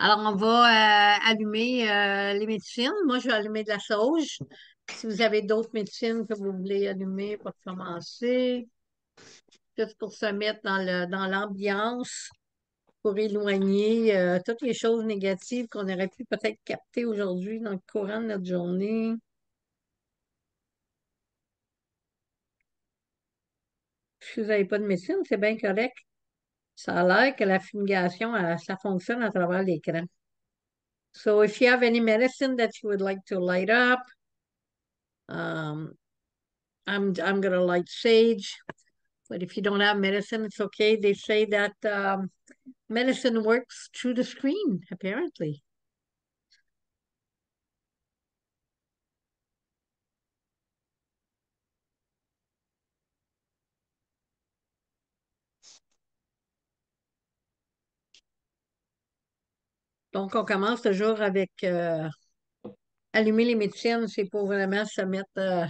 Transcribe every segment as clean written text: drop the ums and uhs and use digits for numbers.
Alors, on va allumer les médecines. Moi, je vais allumer de la sauge. Si vous avez d'autres médecines que vous voulez allumer pour commencer, juste pour se mettre dans l'ambiance, pour éloigner toutes les choses négatives qu'on aurait pu peut-être capter aujourd'hui dans le courant de notre journée. Si vous n'avez pas de médecine, c'est bien correct. Ça a l'air que la fumigation, ça fonctionne à travers l'écran. So, if you have any medicine that you would like to light up, um, I'm gonna light sage. But if you don't have medicine, it's okay. They say that medicine works through the screen, apparently. Donc, on commence toujours avec allumer les médecines, c'est pour vraiment se mettre,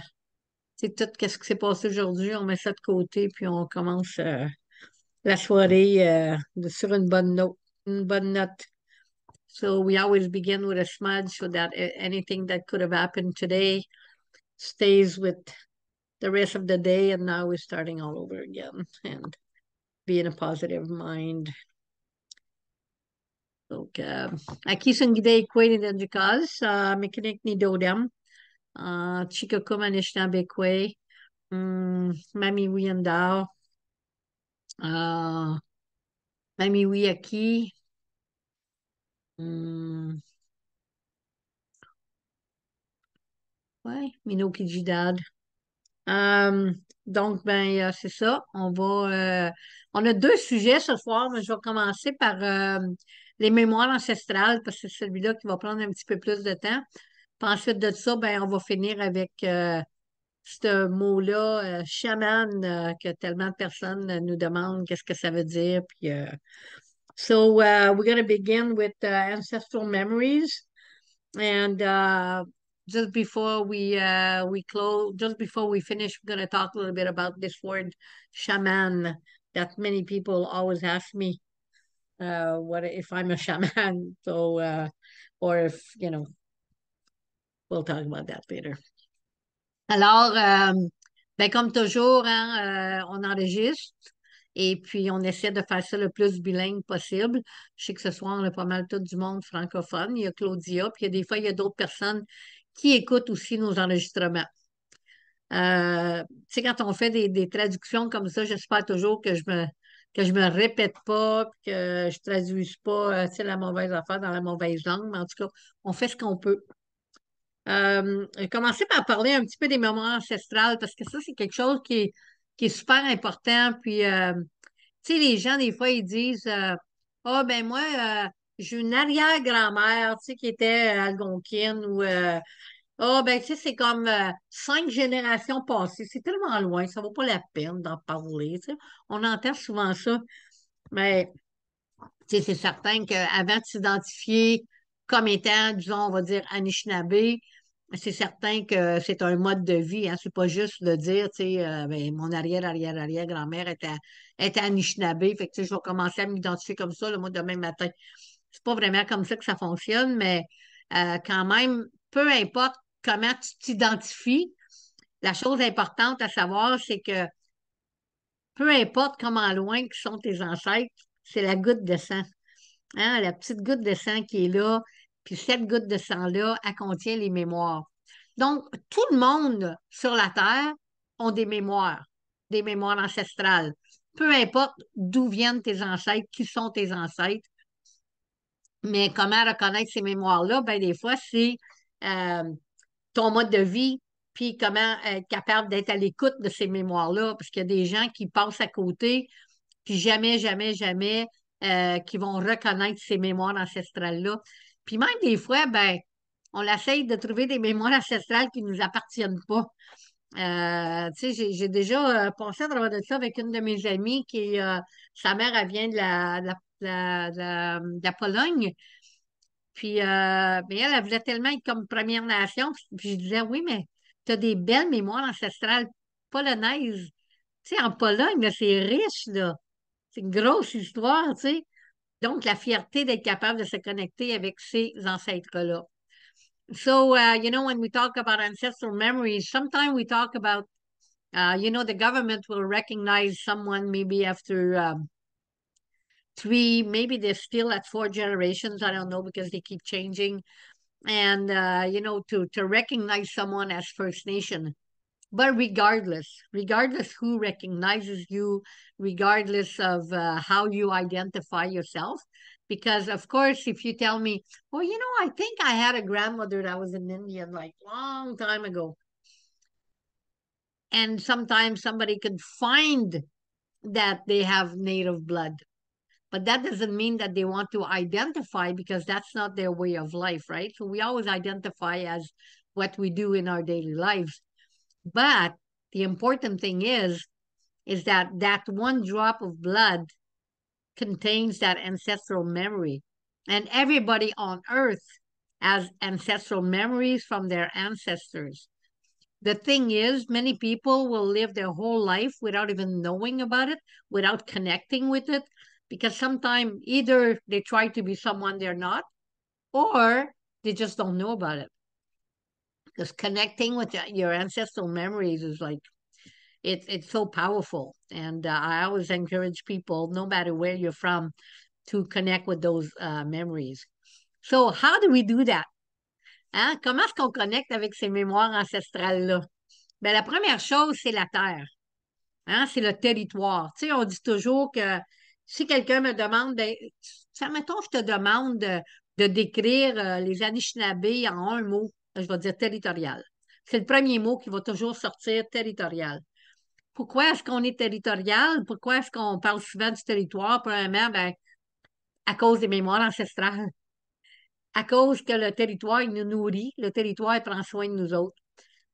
c'est tout ce qui s'est passé aujourd'hui, on met ça de côté, puis on commence la soirée sur une bonne note, une bonne note. So we always begin with a smudge so that anything that could have happened today stays with the rest of the day, and now we're starting all over again and be in a positive mind. Donc, aqui sa gidey kway ni du cause, mechanic ni dodem, chica kuma nishna bekwe, mami wiyandao, mami wiyaki, ouais, mino kijidad. Donc, ben, c'est ça. On a deux sujets ce soir, mais je vais commencer par les mémoires ancestrales parce que c'est celui-là qui va prendre un petit peu plus de temps. Puis ensuite de ça, ben, on va finir avec ce mot-là, chaman, que tellement de personnes nous demandent qu'est-ce que ça veut dire. Puis, we're going to begin with ancestral memories. And just before we close, just before we finish, we're going to talk a little bit about this word shaman that many people always ask me what if I'm a shaman. So or if we'll talk about that later. Alors, ben comme toujours, hein, on enregistre et puis on essaie de faire ça le plus bilingue possible. Je sais que ce soir, on a pas mal tout du monde francophone. Il y a Claudia, puis des fois, il y a d'autres personnes qui écoutent aussi nos enregistrements. Tu sais, quand on fait des traductions comme ça, j'espère toujours que je me répète pas, puis que je traduise pas, tu sais, la mauvaise affaire dans la mauvaise langue, mais en tout cas, on fait ce qu'on peut. Commencer par parler un petit peu des mémoires ancestrales parce que ça, c'est quelque chose qui est super important. Puis, tu sais, les gens, des fois, ils disent ah, ben moi, j'ai une arrière-grand-mère, tu sais, qui était algonquine ou ah, ben, tu sais, c'est comme 5 générations passées. C'est tellement loin, ça vaut pas la peine d'en parler. Tu sais. On entend souvent ça, mais tu sais, c'est certain qu'avant de s'identifier comme étant, disons, on va dire Anishinaabe, c'est certain que c'est un mode de vie. Hein. C'est pas juste de dire, tu sais, ben, mon arrière-arrière-arrière-grand-mère était Anishinaabe. Fait que, tu sais, je vais commencer à m'identifier comme ça, le mois demain matin. C'est pas vraiment comme ça que ça fonctionne, mais quand même, peu importe comment tu t'identifies, la chose importante à savoir, c'est que peu importe comment loin que sont tes ancêtres, c'est la goutte de sang. Hein, la petite goutte de sang qui est là, puis cette goutte de sang-là, elle contient les mémoires. Donc, tout le monde sur la Terre ont des mémoires ancestrales. Peu importe d'où viennent tes ancêtres, qui sont tes ancêtres, mais comment reconnaître ces mémoires-là? Ben, des fois, c'est euh, ton mode de vie, puis comment être capable d'être à l'écoute de ces mémoires-là, parce qu'il y a des gens qui passent à côté, puis jamais, jamais, jamais, qui vont reconnaître ces mémoires ancestrales-là. Puis même des fois, ben, on essaye de trouver des mémoires ancestrales qui ne nous appartiennent pas. Tu sais, j'ai déjà passé à travers de ça avec une de mes amies sa mère, elle vient de la Pologne. Puis, mais elle voulait tellement être comme Première Nation. Puis je disais, oui, mais tu as des belles mémoires ancestrales polonaises. Tu sais, en Pologne, là, c'est riche, là. C'est une grosse histoire, tu sais. Donc, la fierté d'être capable de se connecter avec ces ancêtres-là. So, when we talk about ancestral memories, sometimes we talk about, the government will recognize someone maybe after three, maybe they're still at four generations. I don't know because they keep changing. And, to recognize someone as First Nation. But regardless who recognizes you, regardless of how you identify yourself, because of course, if you tell me, well, I think I had a grandmother that was an Indian like long time ago, and sometimes somebody could find that they have native blood, but that doesn't mean that they want to identify because that's not their way of life, right? So we always identify as what we do in our daily lives. But the important thing is that that one drop of blood contains that ancestral memory. And everybody on earth has ancestral memories from their ancestors. The thing is, many people will live their whole life without even knowing about it, without connecting with it, because sometimes either they try to be someone they're not, or they just don't know about it. Because connecting with your ancestral memories is like it's so powerful, and I always encourage people, no matter where you're from, to connect with those memories. So, how do we do that? Hein? Comment est-ce qu'on connecte avec ces mémoires ancestrales-là? Ben, la première chose, c'est la terre. Hein? C'est le territoire. Tu sais, on dit toujours que si quelqu'un me demande, ben, mettons, je te demande de décrire les Anishinabés en un mot, je vais dire territorial. C'est le premier mot qui va toujours sortir, territorial. Pourquoi est-ce qu'on est territorial? Pourquoi est-ce qu'on parle souvent du territoire? Premièrement, ben, à cause des mémoires ancestrales. À cause que le territoire, il nous nourrit, le territoire, il prend soin de nous autres.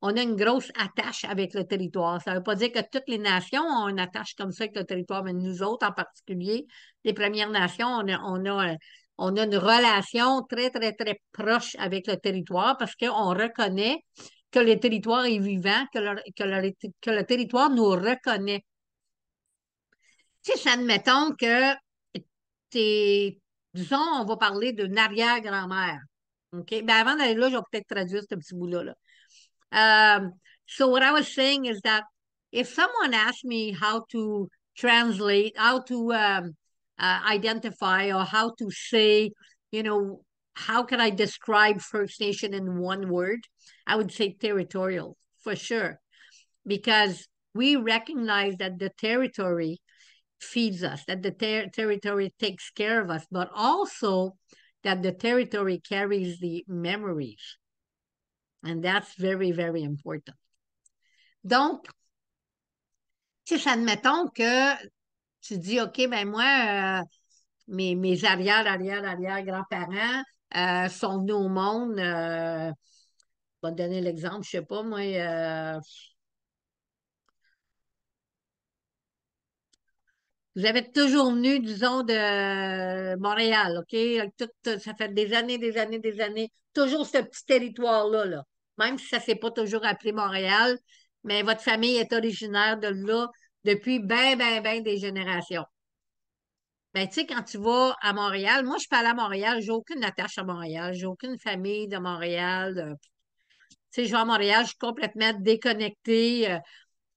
On a une grosse attache avec le territoire. Ça ne veut pas dire que toutes les nations ont une attache comme ça avec le territoire, mais nous autres en particulier, les Premières Nations, on a une relation très, très, très proche avec le territoire parce qu'on reconnaît que le territoire est vivant, que le territoire nous reconnaît. Tu sais, admettons que t'es, disons, on va parler d'une arrière-grand-mère. OK? Ben avant d'aller là, je vais peut-être traduire ce petit bout-là. Là. So what I was saying is that if someone asked me how to translate, how to identify, or how to say, how can I describe First Nation in one word, I would say territorial for sure, because we recognize that the territory feeds us, that the territory takes care of us, but also that the territory carries the memories. And that's very, very important. Donc, si admettons que tu dis, OK, ben moi, mes arrière-grands-parents sont venus au monde, je vais te donner l'exemple, je sais pas, moi, vous avez toujours venu, disons, de Montréal, OK? Ça fait des années, toujours ce petit territoire-là, là. Même si ça ne s'est pas toujours appelé Montréal, mais votre famille est originaire de là depuis ben des générations. Ben, tu sais, quand tu vas à Montréal, moi, je suis pas allée à Montréal, j'ai aucune attache à Montréal, j'ai aucune famille de Montréal. Tu sais, je vais à Montréal, je suis complètement déconnectée.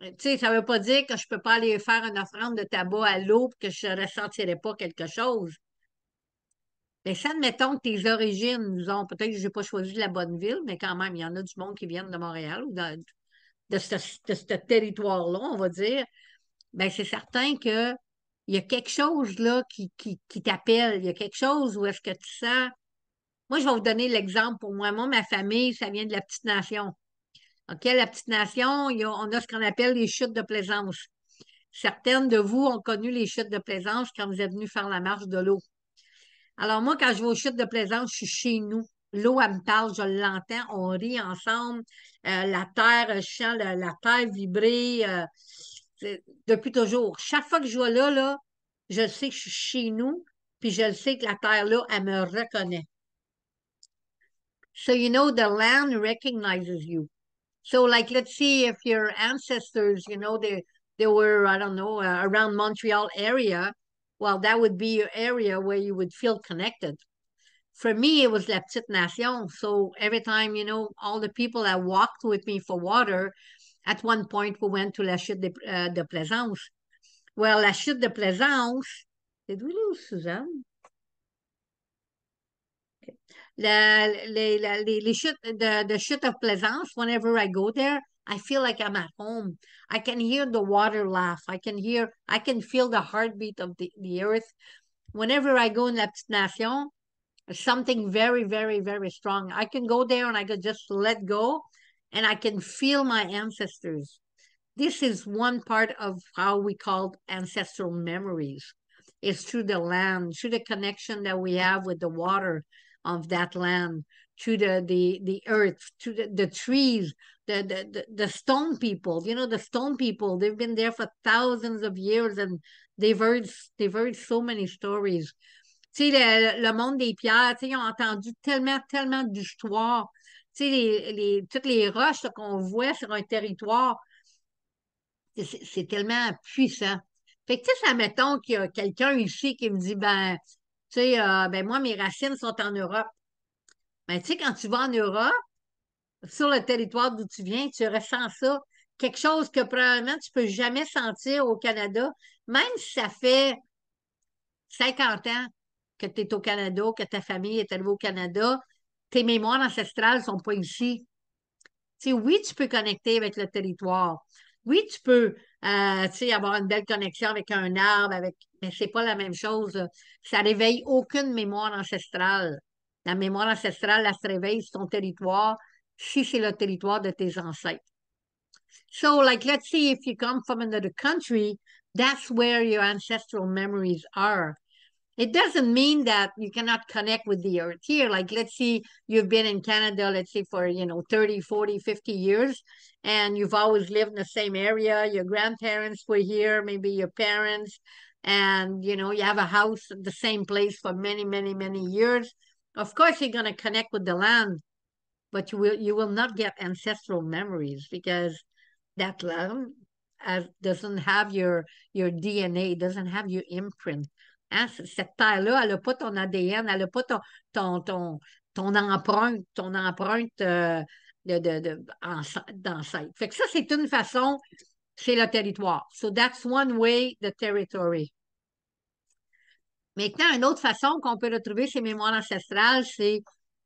Tu sais, ça ne veut pas dire que je ne peux pas aller faire une offrande de tabac à l'eau et que je ne ressentirais pas quelque chose. Mais ça, admettons que tes origines, disons, peut-être que je n'ai pas choisi la bonne ville, mais quand même, il y en a du monde qui viennent de Montréal ou de ce territoire-là, on va dire. Ben, c'est certain que il y a quelque chose là qui t'appelle. Il y a quelque chose où est-ce que tu sens. Moi, je vais vous donner l'exemple pour moi. Moi, ma famille, ça vient de la Petite Nation. OK, la Petite Nation, on a ce qu'on appelle les chutes de Plaisance. Certaines de vous ont connu les chutes de Plaisance quand vous êtes venus faire la marche de l'eau. Alors moi, quand je vais aux chutes de Plaisance, je suis chez nous. L'eau, elle me parle, je l'entends, on rit ensemble. La terre, je sens la terre vibrer depuis toujours. Chaque fois que je vais là, je sais que je suis chez nous, puis je le sais que la terre là, elle me reconnaît. So the land recognizes you. So, like, let's see if your ancestors, they were, I don't know, around Montreal area. well, that would be your area where you would feel connected. For me, it was La Petite Nation. So every time, all the people that walked with me for water, at one point, we went to la Chute de Plaisance. Well, la Chute de Plaisance, c'est d'où là, Suzanne? Les chutes, the Chute of Plaisance, whenever I go there, I feel like I'm at home. I can hear the water laugh. I can feel the heartbeat of the earth. Whenever I go in La Petite Nation, something very, very, very strong. I can go there and I can just let go and I can feel my ancestors. This is one part of how we call ancestral memories. It's through the land, through the connection that we have with the water of that land, through the earth, through the trees, the stone people. The stone people, they've been there for thousands of years and they've heard so many stories. Tu sais, le monde des pierres, tu sais, ils ont entendu tellement, tellement d'histoires. Tu sais, toutes les roches là, qu'on voit sur un territoire, c'est tellement puissant. Fait que, tu sais, ça, mettons qu'il y a quelqu'un ici qui me dit, ben, tu sais, ben, moi, mes racines sont en Europe. Ben, tu sais, quand tu vas en Europe, sur le territoire d'où tu viens, tu ressens ça. Quelque chose que probablement tu peux jamais sentir au Canada, même si ça fait 50 ans que tu es au Canada, que ta famille est arrivée au Canada, tes mémoires ancestrales ne sont pas ici. Tu sais, oui, tu peux connecter avec le territoire. Oui, tu peux tu sais, avoir une belle connexion avec un arbre, mais c'est pas la même chose. Ça réveille aucune mémoire ancestrale. La mémoire ancestrale, elle se réveille sur ton territoire si c'est le territoire de tes ancêtres. So, like, let's say if you come from another country, that's where your ancestral memories are. It doesn't mean that you cannot connect with the earth here. Like, let's say you've been in Canada, let's say for, 30, 40, 50 years, and you've always lived in the same area. Your grandparents were here, maybe your parents, and, you have a house at the same place for many, many, many years. Of course, you're going to connect with the land, but you will not get ancestral memories because that land doesn't have your DNA, doesn't have your imprint. Hein? Cette terre-là, elle n'a pas ton ADN, elle n'a pas ton empreinte d'ancêtre. Fait que ça, c'est une façon, c'est le territoire. So that's one way, the territory. Maintenant, une autre façon qu'on peut retrouver ces mémoires ancestrales, c'est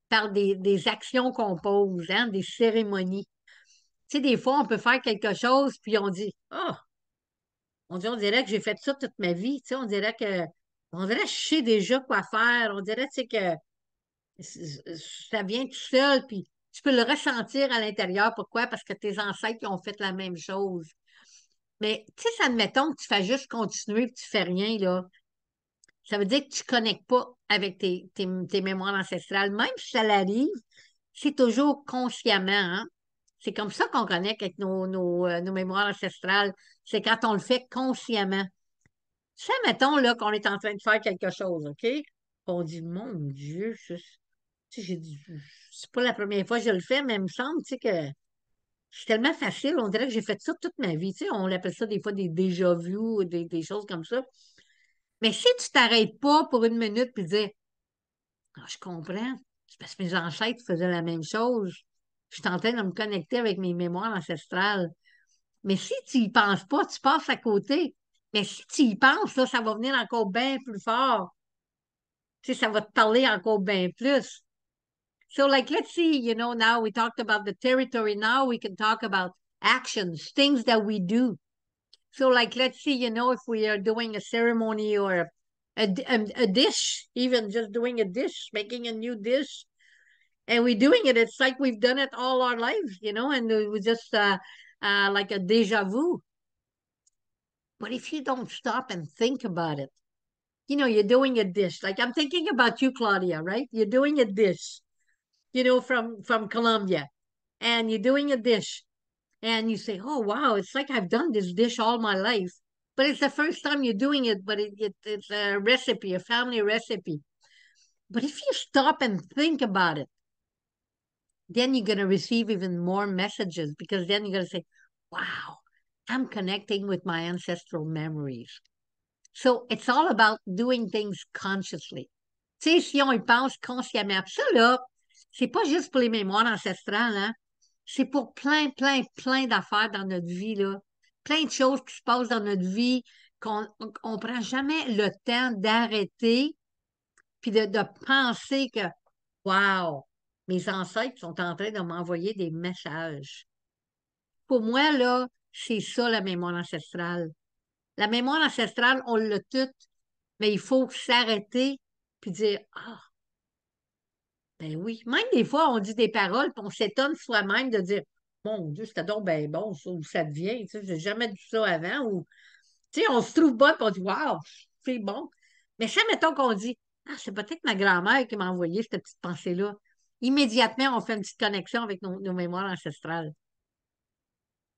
par des actions qu'on pose, hein, des cérémonies. Tu sais, des fois, on peut faire quelque chose, puis on dirait que j'ai fait ça toute ma vie. Tu sais, on dirait que je sais déjà quoi faire. On dirait, tu sais, que ça vient tout seul, puis tu peux le ressentir à l'intérieur. Pourquoi? Parce que tes ancêtres ils ont fait la même chose. Mais, tu sais, admettons que tu fais juste continuer et que tu fais rien, là. Ça veut dire que tu ne connectes pas avec tes mémoires ancestrales. Même si ça l'arrive, c'est toujours consciemment, hein? C'est comme ça qu'on connecte avec nos mémoires ancestrales. C'est quand on le fait consciemment. Tu sais, mettons là, qu'on est en train de faire quelque chose, OK? On dit, mon Dieu, tu sais, j'ai dit, c'est pas la première fois que je le fais, mais il me semble, tu sais, que c'est tellement facile. On dirait que j'ai fait ça toute ma vie. Tu sais, on appelle ça des fois des déjà-vus ou des choses comme ça. Mais si tu t'arrêtes pas pour une minute puis dire, ah, je comprends, c'est parce que mes ancêtres faisaient la même chose. Je suis en train de me connecter avec mes mémoires ancestrales. Mais si tu y penses pas, tu passes à côté. Mais si tu y penses, là, ça va venir encore bien plus fort. Tu sais, ça va te parler encore bien plus. So, like, let's see, now we talked about the territory. Now we can talk about actions, things that we do. So, like, let's see, if we are doing a ceremony or a dish, even just doing a dish, making a new dish, and we're doing it, it's like we've done it all our lives, and it was just like a deja vu. But if you don't stop and think about it, you're doing a dish. Like I'm thinking about you, Claudia, right? You're doing a dish, from Colombia, and you're doing a dish, and you say, "Oh, wow, it's like I've done this dish all my life." But it's the first time you're doing it, but it's a recipe, a family recipe. But if you stop and think about it, then you're going to receive even more messages because then you're going to say, wow, I'm connecting with my ancestral memories. So, it's all about doing things consciously. Tu sais, si on y pense consciemment. Ça, là, c'est pas juste pour les mémoires ancestrales, hein? C'est pour plein, plein, plein d'affaires dans notre vie, là. Plein de choses qui se passent dans notre vie qu'on on prend jamais le temps d'arrêter puis de penser que, wow, mes ancêtres sont en train de m'envoyer des messages. Pour moi, là, c'est ça la mémoire ancestrale. La mémoire ancestrale, on l'a toute, mais il faut s'arrêter puis dire, ah, ben oui. Même des fois, on dit des paroles, puis on s'étonne soi-même de dire, mon Dieu, c'était donc ben bon, ça, où ça devient, tu sais, j'ai jamais dit ça avant, ou, tu sais, on se trouve bon, puis on dit, waouh, c'est bon. Mais ça, mettons qu'on dit, ah, c'est peut-être ma grand-mère qui m'a envoyé cette petite pensée-là. Immédiatement, on fait une petite connexion avec nos mémoires ancestrales.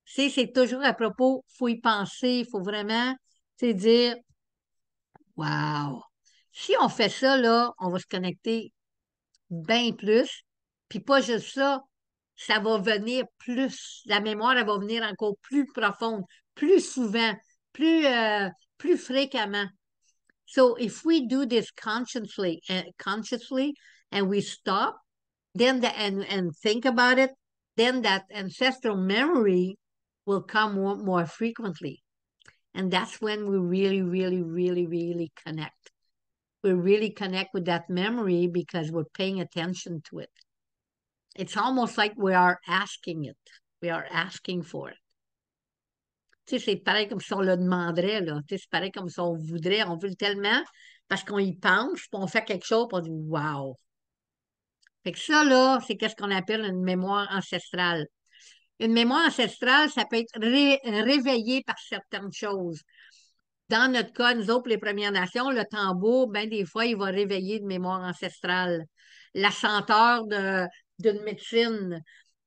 C'est toujours à propos, il faut y penser, il faut vraiment, tu sais, dire, wow. Si on fait ça, là, on va se connecter bien plus. Puis pas juste ça, ça va venir plus. La mémoire, elle va venir encore plus profonde, plus souvent, plus, plus fréquemment. So if we do this consciously, and we stop, then and think about it, then that ancestral memory will come more frequently. And that's when we really, really, really, really connect. We really connect with that memory because we're paying attention to it. It's almost like we are asking it. We are asking for it. Tu sais, c'est pareil comme si on le demanderait, là. Tu sais, c'est pareil comme si on voudrait, on veut le tellement parce qu'on y pense, puis on fait quelque chose, puis on dit wow. Fait que ça, là, c'est qu'est-ce qu'on appelle une mémoire ancestrale. Une mémoire ancestrale, ça peut être réveillé par certaines choses. Dans notre cas, nous autres, les Premières Nations, le tambour, ben des fois, il va réveiller une mémoire ancestrale. La senteur d'une médecine,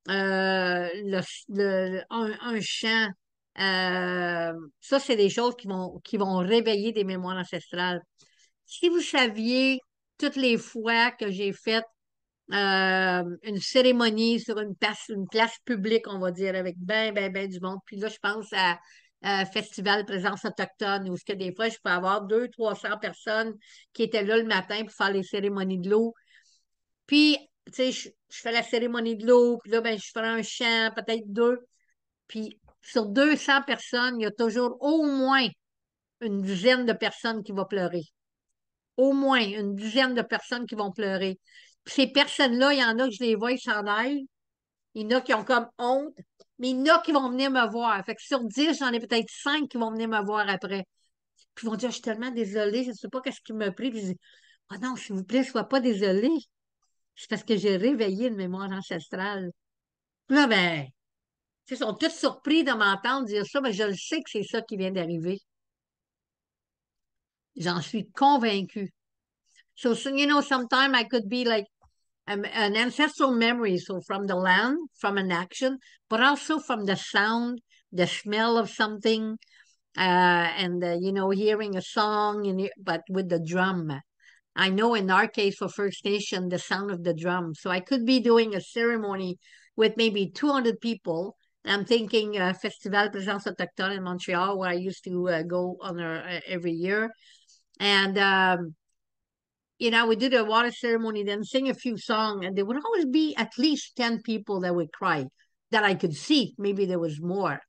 un chant, ça, c'est des choses qui vont réveiller des mémoires ancestrales. Si vous saviez toutes les fois que j'ai fait une cérémonie sur une place publique, on va dire, avec ben du monde. Puis là, je pense à Festival Présence autochtone, où ce que des fois, je peux avoir 200-300 personnes qui étaient là le matin pour faire les cérémonies de l'eau. Puis, tu sais, je fais la cérémonie de l'eau, puis là, ben, je ferai un chant, peut-être deux. Puis, sur 200 personnes, il y a toujours au moins une dizaine de personnes qui vont pleurer. Au moins une dizaine de personnes qui vont pleurer. Puis ces personnes-là, il y en a que je les vois, ils s'en aillent. Il y en a qui ont comme honte, mais il y en a qui vont venir me voir. Fait que sur 10, j'en ai peut-être 5 qui vont venir me voir après. Puis ils vont dire, je suis tellement désolée, je ne sais pas qu'est-ce qui m'a pris. Puis je dis, oh non, s'il vous plaît, sois pas désolée. C'est parce que j'ai réveillé une mémoire ancestrale. Puis là, ben, ils sont tous surpris de m'entendre dire ça, mais je le sais que c'est ça qui vient d'arriver. J'en suis convaincue. So, sometimes I could be like an ancestral memory, so from the land, from an action, but also from the sound, the smell of something, and hearing a song, but with the drum. I know in our case for First Nation, the sound of the drum. So I could be doing a ceremony with maybe 200 people. I'm thinking Festival Présence Autochtone in Montreal, where I used to go on every year. And we did a water ceremony, then sing a few songs, and there would always be at least 10 people that would cry that I could see. Maybe there was more.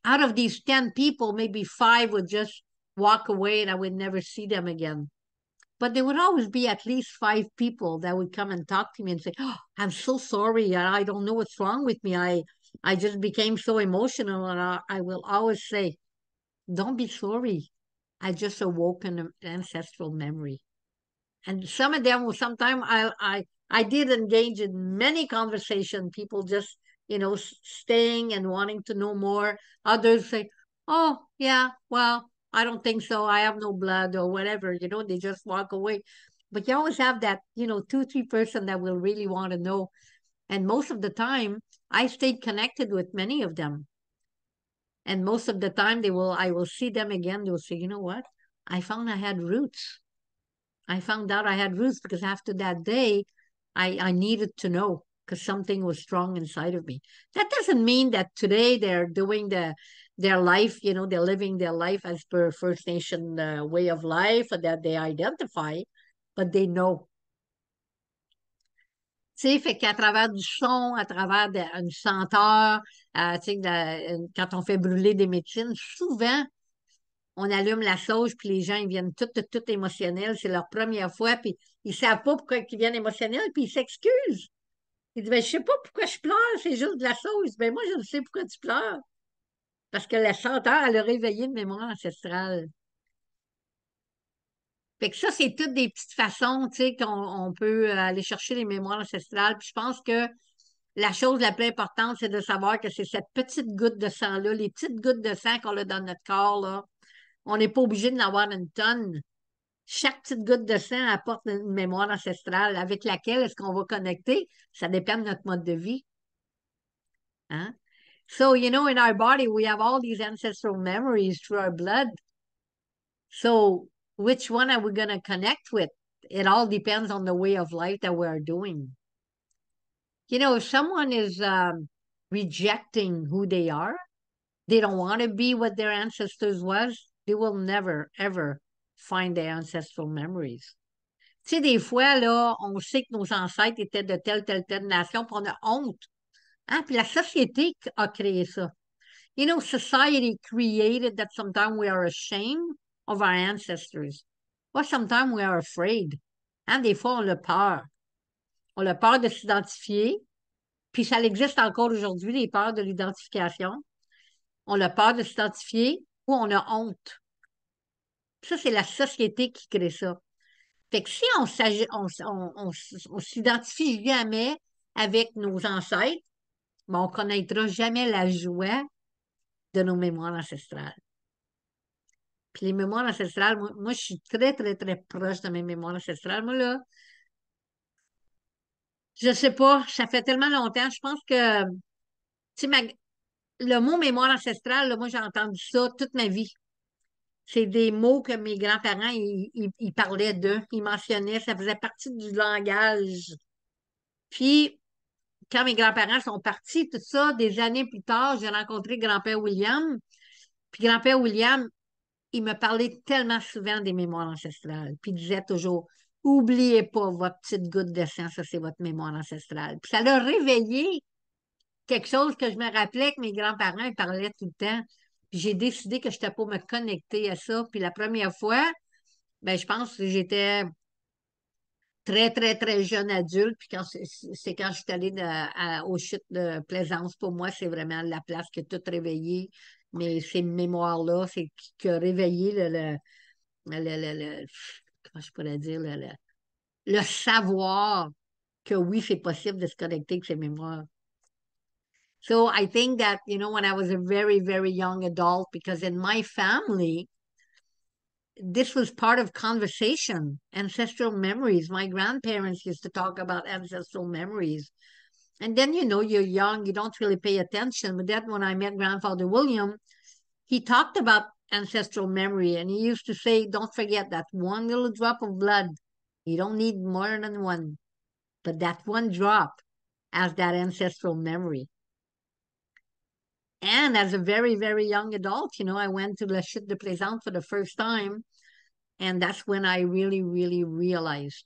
Out of these 10 people, maybe 5 would just walk away and I would never see them again. But there would always be at least 5 people that would come and talk to me and say, oh, I'm so sorry. I don't know what's wrong with me. I just became so emotional. And I will always say, don't be sorry. I just awoke an ancestral memory. And some of them will sometimes I did engage in many conversation, people just, staying and wanting to know more. Others say, oh, yeah, well, I don't think so. I have no blood or whatever, they just walk away. But you always have that, 2-3 person that will really want to know. And most of the time, I stayed connected with many of them. And most of the time, I will see them again. They will say, you know what? I found I had roots. I found out I had roots because after that day, I needed to know because something was strong inside of me. That doesn't mean that today they're doing their life, they're living their life as per First Nation way of life that they identify, but they know. Tu sais, fait qu'à travers du son, à travers une senteur, tu sais, quand on fait brûler des médecines, souvent, on allume la sauge, puis les gens, ils viennent tout émotionnels. C'est leur première fois, puis ils savent pas pourquoi ils viennent émotionnels, puis ils s'excusent. Ils disent, ben, je sais pas pourquoi je pleure, c'est juste de la sauce. Ben, moi, je ne sais pourquoi tu pleures. Parce que la senteur, elle a réveillé une mémoire ancestrale. Fait que ça, c'est toutes des petites façons, tu sais, qu'on peut aller chercher les mémoires ancestrales. Puis je pense que la chose la plus importante, c'est de savoir que c'est cette petite goutte de sang-là, les petites gouttes de sang qu'on a dans notre corps, là. On n'est pas obligé d'en avoir une tonne. Chaque petite goutte de sang apporte une mémoire ancestrale avec laquelle est-ce qu'on va connecter? Ça dépend de notre mode de vie. Hein? So, in our body, we have all these ancestral memories through our blood. So, which one are we going to connect with? It all depends on the way of life that we are doing. If someone is rejecting who they are, they don't want to be what their ancestors was, they will never, ever find their ancestral memories. Tu sais, des fois, là, on sait que nos ancêtres étaient de telle nation, puis on a honte. Hein? Puis la société a créé ça. Society created that sometimes we are ashamed of our ancestors. Or sometimes we are afraid. Hein? Des fois, on a peur. On a peur de s'identifier. Puis ça existe encore aujourd'hui, les peurs de l'identification. On a peur de s'identifier ou on a honte. Ça, c'est la société qui crée ça. Fait que si on s'identifie jamais avec nos ancêtres, ben, on ne connaîtra jamais la joie de nos mémoires ancestrales. Puis les mémoires ancestrales, moi, je suis très, très, très proche de mes mémoires ancestrales. Moi, là, je sais pas, ça fait tellement longtemps. Je pense que, tu sais, le mot mémoire ancestrale, là, moi, j'ai entendu ça toute ma vie. C'est des mots que mes grands-parents, ils parlaient d'eux, ils mentionnaient, ça faisait partie du langage. Puis, quand mes grands-parents sont partis, tout ça, des années plus tard, j'ai rencontré grand-père William. Puis grand-père William, il me parlait tellement souvent des mémoires ancestrales. Puis il disait toujours, oubliez pas votre petite goutte de sang, ça c'est votre mémoire ancestrale. Puis ça l'a réveillé quelque chose que je me rappelais que mes grands-parents ils parlaient tout le temps. Puis j'ai décidé que je n'étais pas me connecter à ça. Puis la première fois, ben, je pense que j'étais très, très, très jeune adulte. Puis c'est quand je suis allée aux chutes de Plaisance. Pour moi, c'est vraiment la place qui a tout réveillé. Mais ces mémoires-là, c'est qui a réveillé comment je pourrais dire, le savoir que oui, c'est possible de se connecter avec ces mémoires. So I think that, when I was a very, very young adult, because in my family, this was part of conversation, ancestral memories. My grandparents used to talk about ancestral memories. And then, you're young, you don't really pay attention. But then when I met Grandfather William, he talked about ancestral memory and he used to say, don't forget that one little drop of blood. You don't need more than one. But that one drop has that ancestral memory. And as a very, very young adult, I went to La Chute de Plaisance for the first time. And that's when I really, really realized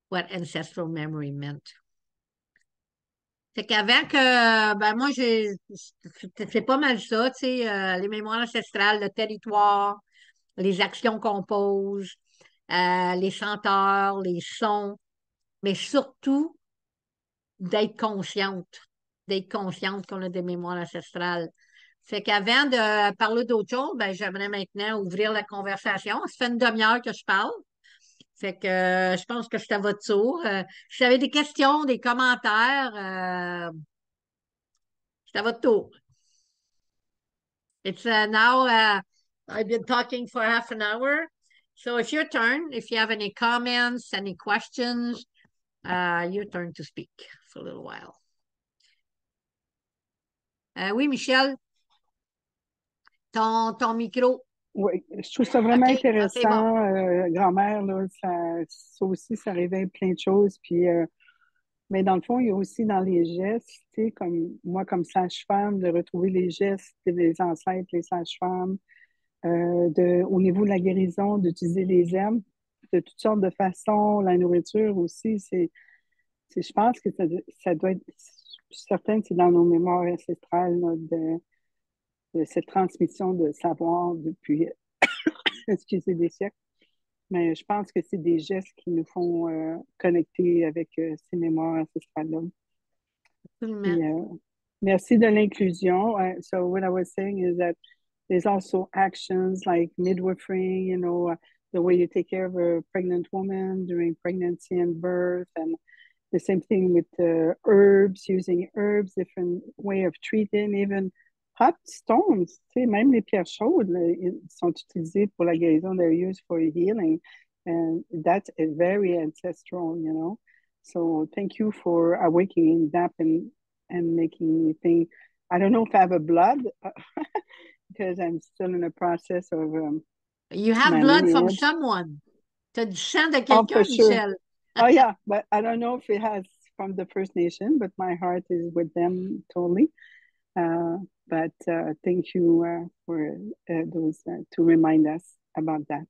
what ancestral memory meant. Fait qu'avant que, ben moi, c'est pas mal ça, tu sais, les mémoires ancestrales, le territoire, les actions qu'on pose, les senteurs, les sons, mais surtout d'être consciente qu'on a des mémoires ancestrales. Fait qu'avant de parler d'autre chose, ben, j'aimerais maintenant ouvrir la conversation. Ça fait une demi-heure que je parle. Fait que je pense que c'est à votre tour. Si vous avez des questions, des commentaires, c'est à votre tour. It's now, I've been talking for half an hour. So it's your turn. If you have any comments, any questions, your turn to speak for a little while. Oui, Michel, ton micro. Oui, je trouve ça vraiment OK, c'est bon. intéressant, grand-mère, là, ça aussi, ça révèle plein de choses. Puis Mais dans le fond, il y a aussi dans les gestes, tu sais, comme moi, comme sage-femme, de retrouver les gestes des ancêtres, les sages-femmes, au niveau de la guérison, d'utiliser les herbes de toutes sortes de façons, la nourriture aussi, je pense que ça doit être, je suis certaine que c'est dans nos mémoires ancestrales, là, de cette transmission de savoir depuis, excusez, des siècles. Mais je pense que c'est des gestes qui nous font connecter avec ces mémoires ancestrales-là. Absolument. Et, merci de l'inclusion. So what I was saying is that there's also actions like midwifery, the way you take care of a pregnant woman during pregnancy and birth, and the same thing with herbs, using herbs, different way of treating, even hot stones. Tu sais, même les pierres chaudes là, ils sont utilisées pour la guérison. They're used for healing, and that's very ancestral. So thank you for awakening that and making me think. I don't know if I have a blood because I'm still in the process of You have my blood from lineage. someone. Tu as du sang de Oh, for quelqu'un, sure. Michel. Oh, yeah, but I don't know if it has from the First Nation, but my heart is with them totally. But thank you for those to remind us about that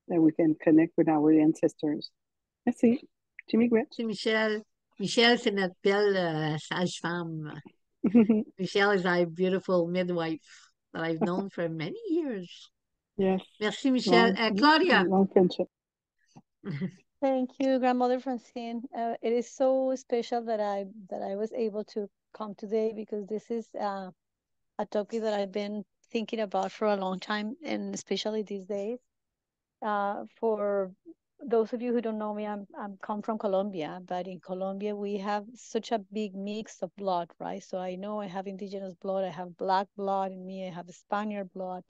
we can connect with our ancestors. Merci. Jimmy Gwetch. C'est Michel. Michel, c'est notre belle sage-femme. Michelle is our beautiful midwife that I've known for many years. Yes. Merci, Michel. Claudia. Long friendship. Thank you, Grandmother Francine. It is so special that I was able to come today because this is a topic that I've been thinking about for a long time, and especially these days. For those of you who don't know me, I'm come from Colombia, but in Colombia we have such a big mix of blood, right? So I know I have indigenous blood, I have black blood in me, I have Spaniard blood,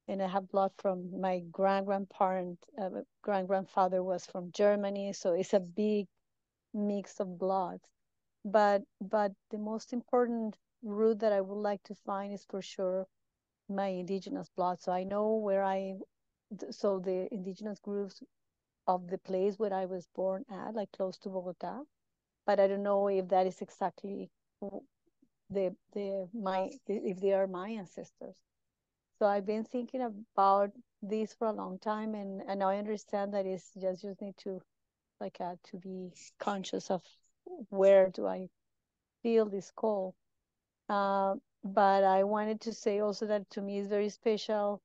and I have blood from my grandfather was from Germany, so it's a big mix of blood. But the most important root that I would like to find is for sure my indigenous blood. So I know so the indigenous groups of the place where I was born at, like close to Bogota, but I don't know if that is exactly if they are my ancestors. So I've been thinking about this for a long time, and now I understand that it's just need to to be conscious of where do I feel this call. But I wanted to say also that to me is very special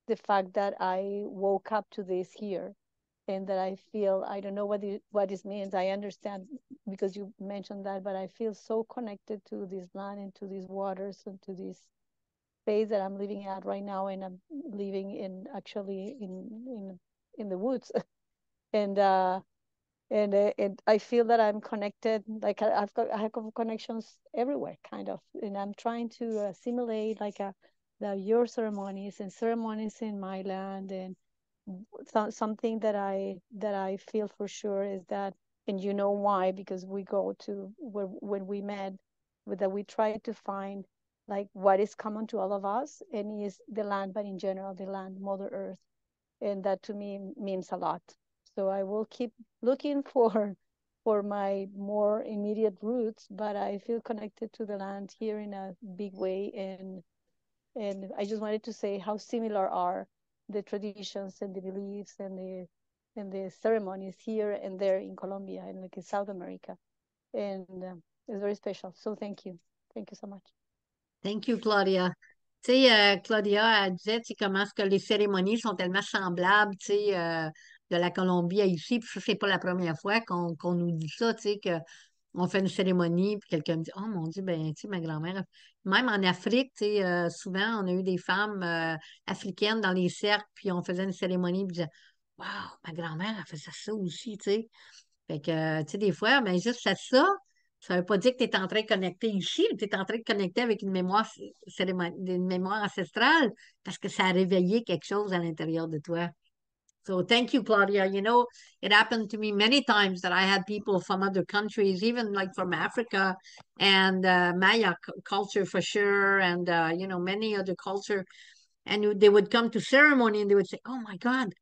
the fact that I woke up to this here, and that I feel, I don't know what this means. I understand because you mentioned that, but I feel so connected to this land and to these waters and to this space that I'm living at right now, and I'm living in the woods, and I feel that I'm connected. Like I have connections everywhere, kind of, and I'm trying to assimilate your ceremonies and ceremonies in my land, and something that I feel for sure is that, and you know why, because we go to when we met, that we try to find like what is common to all of us, and is the land, but in general the land, Mother Earth, and that to me means a lot. So I will keep looking for my more immediate roots, but I feel connected to the land here in a big way, and I just wanted to say how similar are the traditions and the beliefs and the ceremonies here and there in Colombia and like in South America, and it's very special. So thank you so much. Thank you, Claudia. Tu sais, Claudia, elle disait, tu sais, comment est-ce que les cérémonies sont tellement semblables, tu sais, de la Colombie à ici. Puis ça, c'est pas la première fois qu'on nous dit ça, tu sais, qu'on fait une cérémonie, puis quelqu'un me dit, oh mon Dieu, ben, tu sais, ma grand-mère, même en Afrique, tu sais, souvent, on a eu des femmes africaines dans les cercles, puis on faisait une cérémonie, puis on disait, wow, ma grand-mère, elle faisait ça aussi, tu sais. Fait que, tu sais, des fois, ben, juste ça veut pas dire que tu es en train de connecter ici, tu es en train de connecter avec une mémoire ancestrale, parce que ça a réveillé quelque chose à l'intérieur de toi. So thank you, Claudia. You know, it happened to me many times that I had people from other countries, even like from Africa and Maya culture for sure, and many other culture, and they would come to ceremony and they would say, "Oh my God,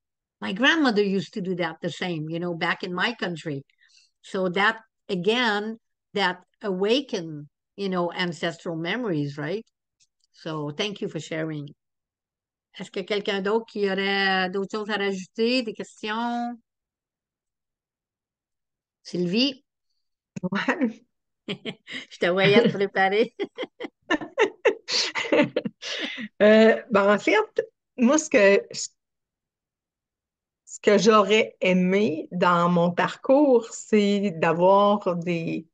my grandmother used to do that the same, back in my country." So that, again, that awaken, ancestral memories, right? So thank you for sharing. Est-ce que quelqu'un d'autre qui aurait d'autres choses à rajouter, des questions? Sylvie, Ouais. je te voyais te préparer. En fait, moi, ce que j'aurais aimé dans mon parcours, c'est d'avoir de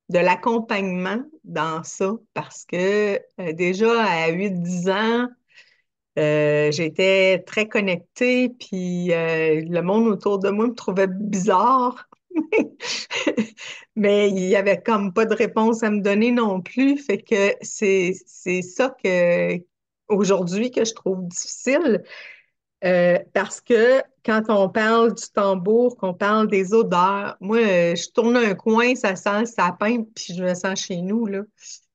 l'accompagnement dans ça, parce que déjà à 8-10 ans, j'étais très connectée, puis le monde autour de moi me trouvait bizarre. Mais il n'y avait comme pas de réponse à me donner non plus. Fait que c'est ça que aujourd'hui que je trouve difficile. Parce que quand on parle du tambour, qu'on parle des odeurs, moi, je tourne un coin, ça sent le sapin, puis je me sens chez nous, là.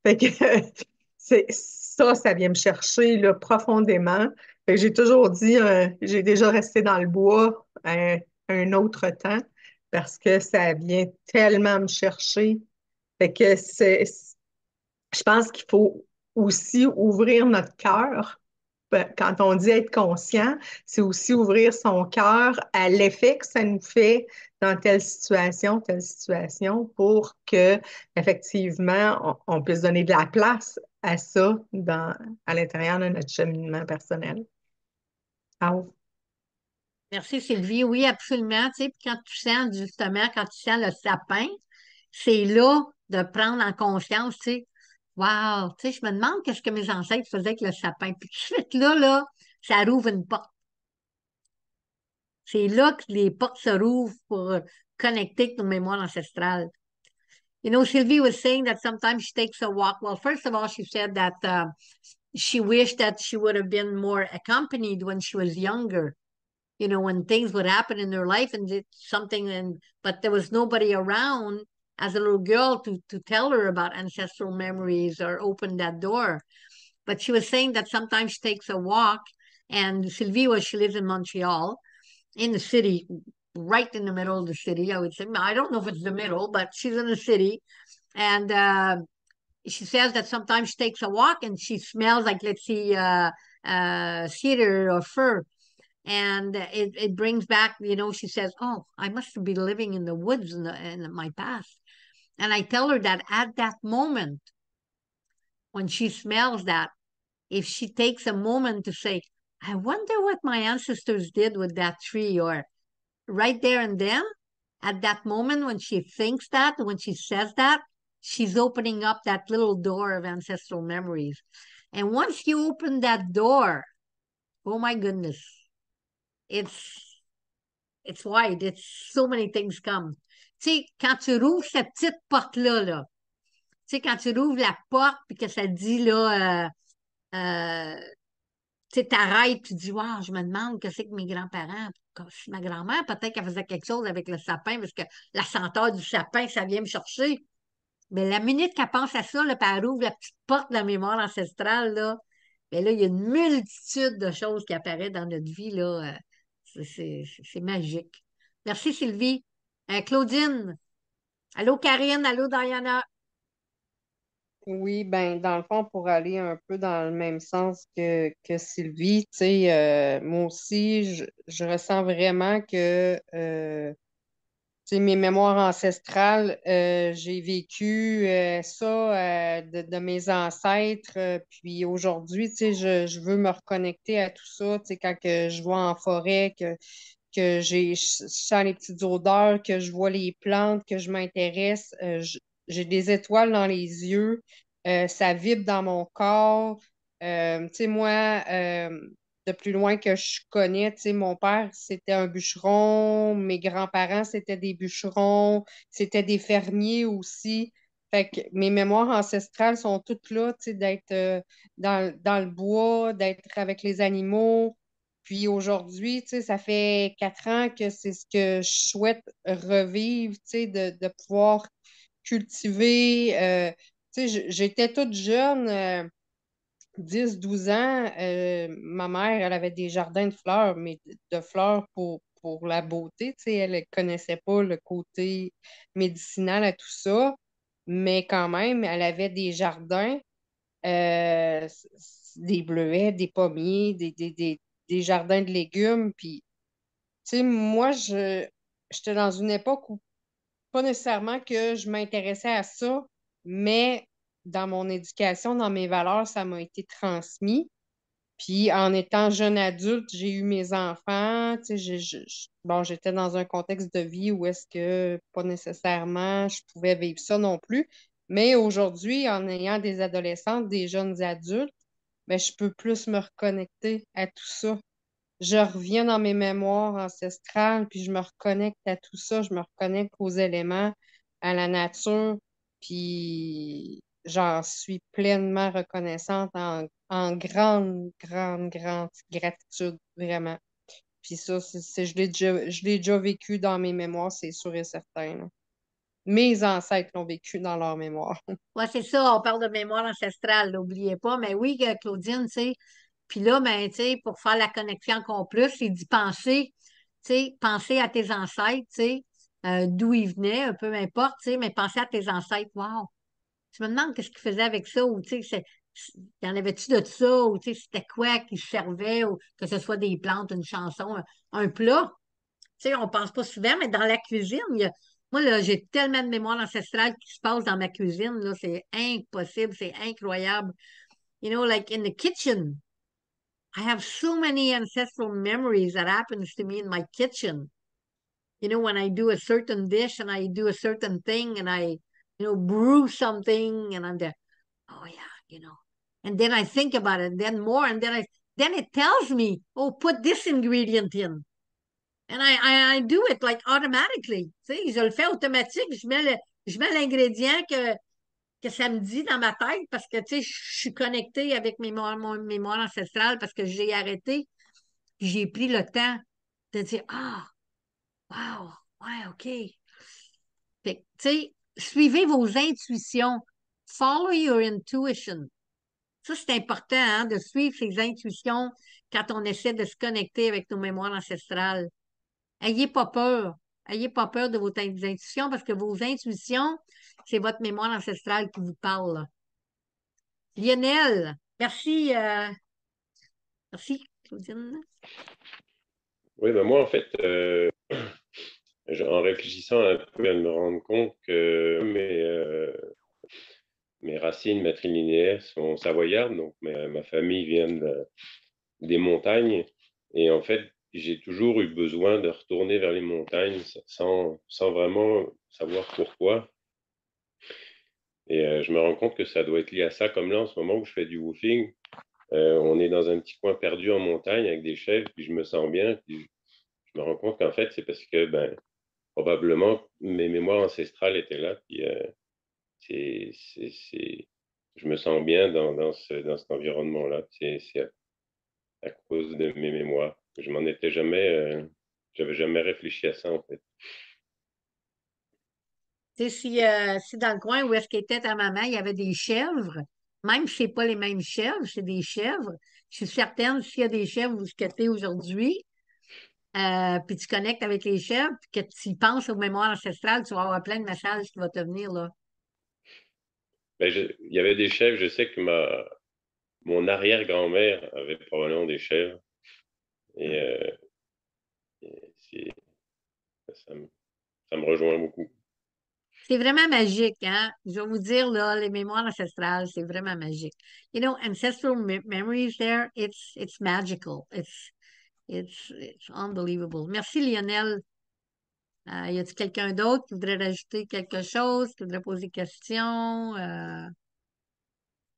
Fait que ça vient me chercher là, profondément. Fait que j'ai toujours dit, j'ai déjà resté dans le bois un autre temps parce que ça vient tellement me chercher. Fait que je pense qu'il faut aussi ouvrir notre cœur. Quand on dit être conscient, c'est aussi ouvrir son cœur à l'effet que ça nous fait dans telle situation, pour que effectivement on puisse donner de la place à ça à l'intérieur de notre cheminement personnel. Ah, oui. Merci Sylvie. Oui, absolument. Tu sais, puis quand tu sens justement, quand tu sens le sapin, c'est là de prendre en conscience, tu sais, wow, tu sais, je me demande qu'est-ce que mes ancêtres faisaient avec le sapin. Puis tout de suite là, ça rouvre une porte. C'est là que les portes se rouvrent pour connecter avec nos mémoires ancestrales. Sylvie was saying that sometimes she takes a walk. Well, first of all, she said that she wished that she would have been more accompanied when she was younger. When things would happen in her life and but there was nobody around as a little girl to tell her about ancestral memories or open that door. But she was saying that sometimes she takes a walk, and Sylvie she lives in Montreal, in the city, right in the middle of the city, I would say. I don't know if it's the middle, but she's in the city. And she says that sometimes she takes a walk and she smells like, let's see, cedar or fir. And it brings back, she says, oh, I must be living in the woods in my past. And I tell her that at that moment, when she smells that, if she takes a moment to say, I wonder what my ancestors did with that tree, or right there and then, at that moment when she thinks that, when she says that, she's opening up that little door of ancestral memories. And once you open that door, oh my goodness, it's wide. It's so many things come. Tu sais, quand tu rouvres cette petite porte-là, là, tu sais, quand tu rouvres la porte puis que ça dit là, tu sais, t'arrêtes, tu dis, wow, je me demande que c'est que mes grands-parents, ma grand-mère, peut-être qu'elle faisait quelque chose avec le sapin parce que la senteur du sapin, ça vient me chercher. Mais la minute qu'elle pense à ça, là, puis elle ouvre la petite porte de la mémoire ancestrale, là, bien là, il y a une multitude de choses qui apparaissent dans notre vie, là. C'est magique. Merci, Sylvie. Claudine. Allô, Karine. Allô, Diana. Oui, ben dans le fond, pour aller un peu dans le même sens que Sylvie, tu sais, moi aussi, je ressens vraiment que tu sais, mes mémoires ancestrales, j'ai vécu ça de mes ancêtres, puis aujourd'hui, tu sais, je veux me reconnecter à tout ça, tu sais, quand que je vois en forêt, que je sens les petites odeurs, que je vois les plantes, que je m'intéresse. J'ai des étoiles dans les yeux, ça vibre dans mon corps. Tu sais, moi, de plus loin que je connais, tu sais, mon père, c'était un bûcheron, mes grands-parents, c'était des bûcherons, c'était des fermiers aussi. Fait que mes mémoires ancestrales sont toutes là, tu sais, d'être dans le bois, d'être avec les animaux. Puis aujourd'hui, tu sais, ça fait 4 ans que c'est ce que je souhaite revivre, tu sais, de pouvoir cultiver. Tu sais, j'étais toute jeune, 10 12 ans. Ma mère, elle avait des jardins de fleurs, mais de fleurs pour la beauté. Tu sais, elle ne connaissait pas le côté médicinal à tout ça, mais quand même, elle avait des jardins, des bleuets, des pommiers, des jardins de légumes. Puis, tu sais, moi, j'étais dans une époque où pas nécessairement que je m'intéressais à ça, mais dans mon éducation, dans mes valeurs, ça m'a été transmis. Puis en étant jeune adulte, j'ai eu mes enfants. Tu sais, bon, j'étais dans un contexte de vie où est-ce que pas nécessairement je pouvais vivre ça non plus. Mais aujourd'hui, en ayant des adolescentes, des jeunes adultes, ben, je peux plus me reconnecter à tout ça. Je reviens dans mes mémoires ancestrales, puis je me reconnecte à tout ça, je me reconnecte aux éléments, à la nature, puis j'en suis pleinement reconnaissante en grande, grande, grande gratitude, vraiment. Puis ça, je l'ai déjà vécu dans mes mémoires, c'est sûr et certain, là. Mes ancêtres l'ont vécu dans leur mémoire. Ouais, c'est ça, on parle de mémoire ancestrale, n'oubliez pas. Mais oui, Claudine, tu sais, puis là, ben, tu sais, pour faire la connexion encore plus, c'est d'y penser, tu sais, penser à tes ancêtres, tu sais, d'où ils venaient, peu importe, tu sais, mais penser à tes ancêtres, wow. Je me demande qu'est-ce qu'ils faisaient avec ça, ou tu sais, y en avait-tu de ça, ou tu sais, c'était quoi qui servait, ou que ce soit des plantes, une chanson, un plat. Tu sais, on pense pas souvent, mais dans la cuisine, moi, là, j'ai tellement de mémoire ancestrale qui se passe dans ma cuisine, là, c'est impossible, c'est incroyable. You know, like in the kitchen, I have so many ancestral memories that happens to me in my kitchen. You know, when I do a certain dish and I do a certain thing and brew something and I'm there, oh yeah, And then I think about it, then more, and then it tells me, oh, put this ingredient in. And I do it like automatically. Tu sais, je le fais automatique. Je mets l'ingrédient que ça me dit dans ma tête parce que, tu sais, je suis connectée avec mon mémoire ancestrale parce que j'ai arrêté. Puis j'ai pris le temps de dire, ah, wow, ouais, OK. Fait que, tu sais, suivez vos intuitions. Follow your intuition. Ça, c'est important, hein, de suivre ses intuitions quand on essaie de se connecter avec nos mémoires ancestrales. Ayez pas peur. Ayez pas peur de vos intuitions parce que vos intuitions, c'est votre mémoire ancestrale qui vous parle. Lionel, merci, merci, Claudine. Oui, ben moi, en fait, en réfléchissant un peu, à me rendre compte que mes racines matrilinéaires sont savoyardes, donc ma famille vient des montagnes. Et en fait, j'ai toujours eu besoin de retourner vers les montagnes sans vraiment savoir pourquoi. Et je me rends compte que ça doit être lié à ça, comme là, en ce moment où je fais du woofing. On est dans un petit coin perdu en montagne avec des chèvres, puis je me sens bien. Puis je me rends compte qu'en fait, c'est parce que probablement mes mémoires ancestrales étaient là. Puis je me sens bien dans cet environnement-là. C'est à cause de mes mémoires. Je m'en étais jamais, j'avais jamais réfléchi à ça, en fait. Tu sais, si dans le coin où est-ce qu'était ta maman, il y avait des chèvres, même si ce n'est pas les mêmes chèvres, c'est des chèvres, je suis certaine, s'il y a des chèvres où ce que tu es aujourd'hui, puis tu connectes avec les chèvres, puis que tu y penses aux mémoires ancestrales, tu vas avoir plein de messages qui vont te venir, là. Il y avait des chèvres, je sais que mon arrière-grand-mère avait probablement des chèvres. Et ça me rejoint beaucoup. C'est vraiment magique, hein? Je vais vous dire, là, les mémoires ancestrales, c'est vraiment magique. You know, ancestral memories there, it's magical. It's unbelievable. Merci, Lionel. Y a-t-il quelqu'un d'autre qui voudrait rajouter quelque chose, qui voudrait poser des questions?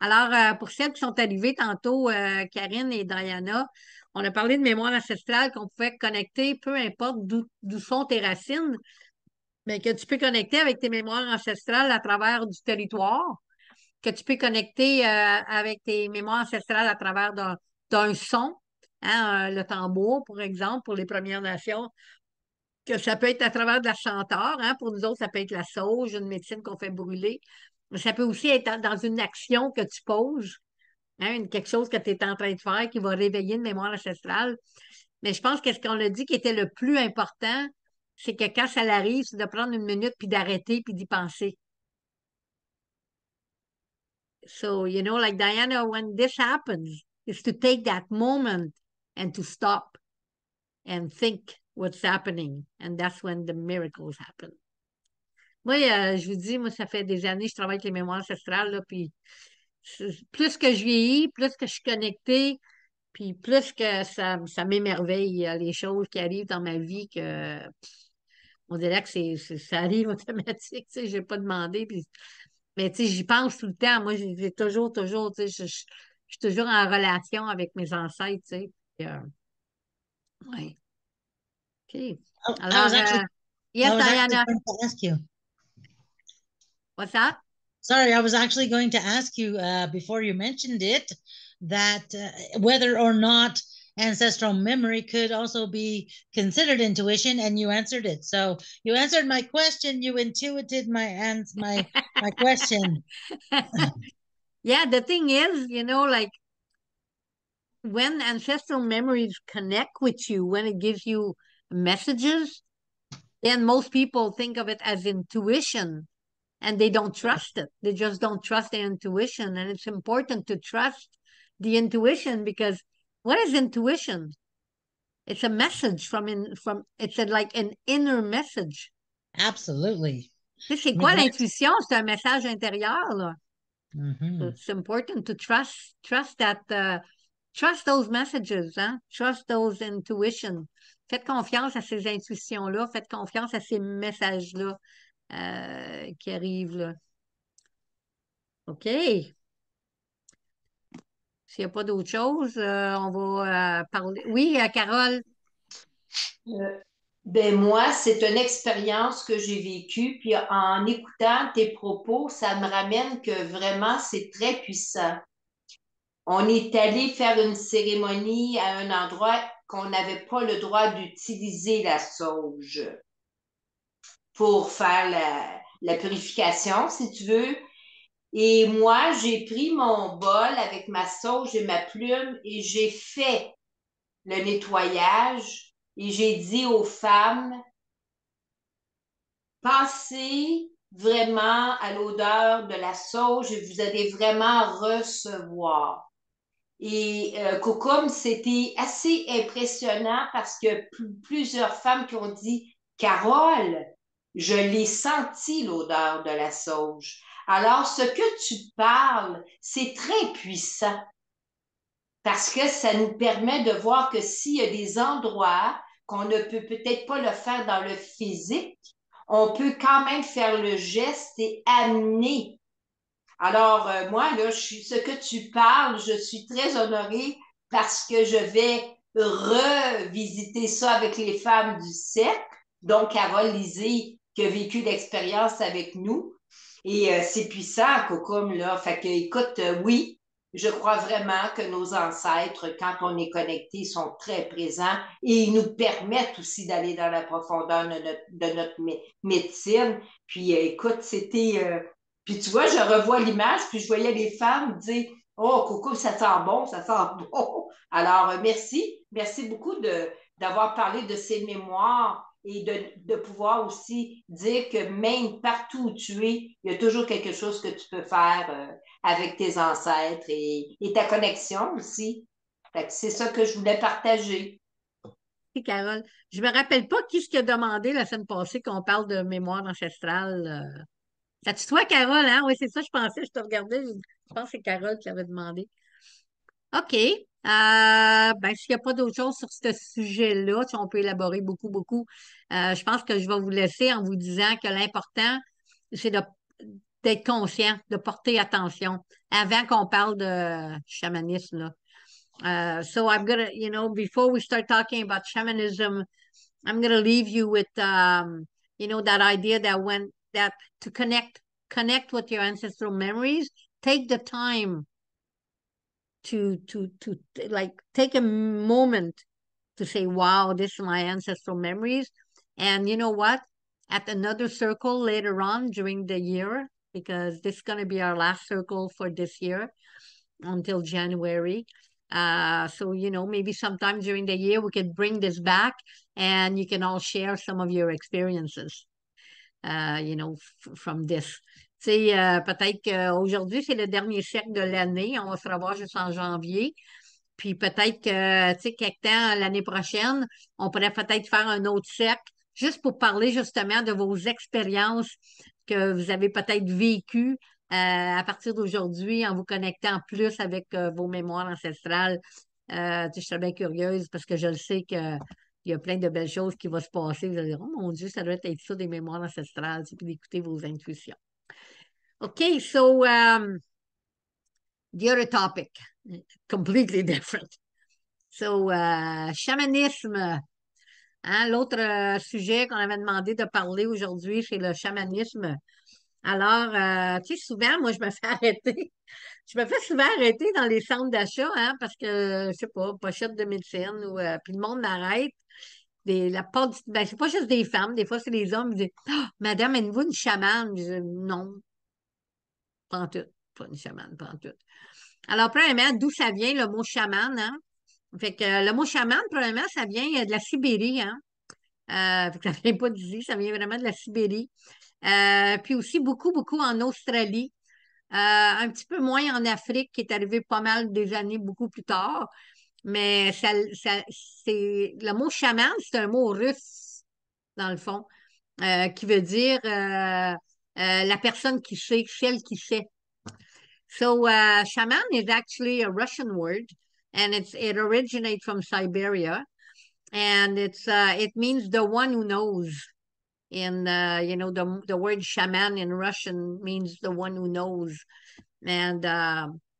Alors, pour celles qui sont arrivées tantôt, Karine et Diana, on a parlé de mémoire ancestrale qu'on pouvait connecter, peu importe d'où sont tes racines, mais que tu peux connecter avec tes mémoires ancestrales à travers du territoire, que tu peux connecter avec tes mémoires ancestrales à travers d'un son, hein, le tambour, par exemple, pour les Premières Nations, que ça peut être à travers de la chanteur, hein, pour nous autres, ça peut être la sauge, une médecine qu'on fait brûler, mais ça peut aussi être dans une action que tu poses, hein, quelque chose que tu es en train de faire qui va réveiller une mémoire ancestrale. Mais je pense que ce qu'on a dit qui était le plus important, c'est que quand ça arrive, c'est de prendre une minute puis d'arrêter puis d'y penser. So, like Diana, when this happens, is to take that moment and to stop and think what's happening. And that's when the miracles happen. Moi, je vous dis, moi, ça fait des années que je travaille avec les mémoires ancestrales, là, puis plus que je vieillis, plus que je suis connectée, puis plus que ça m'émerveille, les choses qui arrivent dans ma vie, que on dirait que ça arrive automatique, tu sais, je n'ai pas demandé, puis mais tu sais, j'y pense tout le temps. Moi, j'ai toujours, tu sais, je suis toujours en relation avec mes ancêtres, tu sais. Ouais. OK. I was Alors, actually yes, Diana, going to ask you. what's that? Sorry, I was actually going to ask you before you mentioned it that whether or not ancestral memory could also be considered intuition, and you answered it. So you answered my question. You intuited my my question. Yeah, the thing is, like when ancestral memories connect with you, when it gives you messages, then most people think of it as intuition and they don't trust it. They just don't trust their intuition. And it's important to trust the intuition because what is intuition? It's a message it's like an inner message. Absolutely. Tu sais, c'est I quoi mean, l'intuition? C'est un message intérieur, là. So it's important to trust trust those messages, hein? Trust those intuitions. Faites confiance à ces intuitions-là, faites confiance à ces messages-là qui arrivent, là. OK. S'il n'y a pas d'autre chose, on va parler. Oui, Carole. Ben moi, c'est une expérience que j'ai vécue, puis en écoutant tes propos, ça me ramène que vraiment, c'est très puissant. On est allé faire une cérémonie à un endroit qu'on n'avait pas le droit d'utiliser la sauge pour faire la purification, si tu veux. Et moi, j'ai pris mon bol avec ma sauge et ma plume et j'ai fait le nettoyage et j'ai dit aux femmes, pensez vraiment à l'odeur de la sauge et vous allez vraiment recevoir. Et Cocom, c'était assez impressionnant parce que plusieurs femmes qui ont dit, Carole, je l'ai senti l'odeur de la sauge. Alors, ce que tu parles, c'est très puissant parce que ça nous permet de voir que s'il y a des endroits qu'on ne peut peut-être pas le faire dans le physique, on peut quand même faire le geste et amener. Alors, moi, là, ce que tu parles, je suis très honorée parce que je vais revisiter ça avec les femmes du cercle, donc Carole Lisée qui a vécu l'expérience avec nous. Et c'est puissant, Cocom, là. Fait que, écoute, oui, je crois vraiment que nos ancêtres, quand on est connectés, sont très présents et ils nous permettent aussi d'aller dans la profondeur de notre médecine. Puis, écoute, c'était... puis tu vois, je revois l'image, puis je voyais les femmes dire Oh, Coco, ça sent bon, ça sent bon. Alors, merci. Merci beaucoup d'avoir parlé de ces mémoires et de pouvoir aussi dire que même partout où tu es, il y a toujours quelque chose que tu peux faire avec tes ancêtres et ta connexion aussi. C'est ça que je voulais partager. Oui, Carole. Je me rappelle pas qui ce qui a demandé la semaine passée qu'on parle de mémoire ancestrale. C'est toi, Carole, hein? Oui, c'est ça, je pensais, je te regardais, je pense que c'est Carole qui avait demandé. OK. Ben, s'il n'y a pas d'autre chose sur ce sujet-là, si on peut élaborer beaucoup, beaucoup, je pense que je vais vous laisser en vous disant que l'important, c'est d'être conscient, de porter attention avant qu'on parle de chamanisme, là. So I'm gonna, before we start talking about shamanism, I'm gonna leave you with, that idea that to connect with your ancestral memories, take the time to like take a moment to say, wow, this is my ancestral memories. And you know what? At another circle later on during the year, because this is going to be our last circle for this year until January, So, maybe sometime during the year we could bring this back and you can all share some of your experiences, from this. Tu sais, peut-être qu'aujourd'hui, c'est le dernier cercle de l'année. On va se revoir juste en janvier. Puis peut-être que, tu sais, quelque temps l'année prochaine, on pourrait peut-être faire un autre cercle juste pour parler justement de vos expériences que vous avez peut-être vécues à partir d'aujourd'hui en vous connectant plus avec vos mémoires ancestrales. Tu sais, je suis bien curieuse parce que je le sais qu'il y a plein de belles choses qui vont se passer. Vous allez dire, oh mon Dieu, ça doit être ça des mémoires ancestrales, tu sais, puis d'écouter vos intuitions. OK, so the other topic, completely different. So, chamanisme. Hein, l'autre sujet qu'on avait demandé de parler aujourd'hui, c'est le chamanisme. Alors, tu sais, souvent, moi, je me fais arrêter. Je me fais souvent arrêter dans les centres d'achat, hein, parce que, je sais pas, pochette de médecine, ou, puis le monde m'arrête. La part ben, c'est pas juste des femmes, des fois, c'est les hommes qui disent Ah, Madame, êtes-vous une chamane? Je dis, non, pas en tout. Pas une chamane, pas en tout. Alors, premièrement, d'où ça vient le mot chaman, hein? Fait que le mot chaman, probablement, ça vient de la Sibérie, hein? Fait que ça vient pas d'ici, ça vient vraiment de la Sibérie. Puis aussi beaucoup, beaucoup en Australie. Un petit peu moins en Afrique, qui est arrivé pas mal des années beaucoup plus tard. Mais le mot chaman, c'est un mot russe, dans le fond, qui veut dire la personne qui sait, celle qui sait. So, shaman is actually a Russian word, and it originates from Siberia, and it means the one who knows. In the word shaman in Russian means the one who knows. And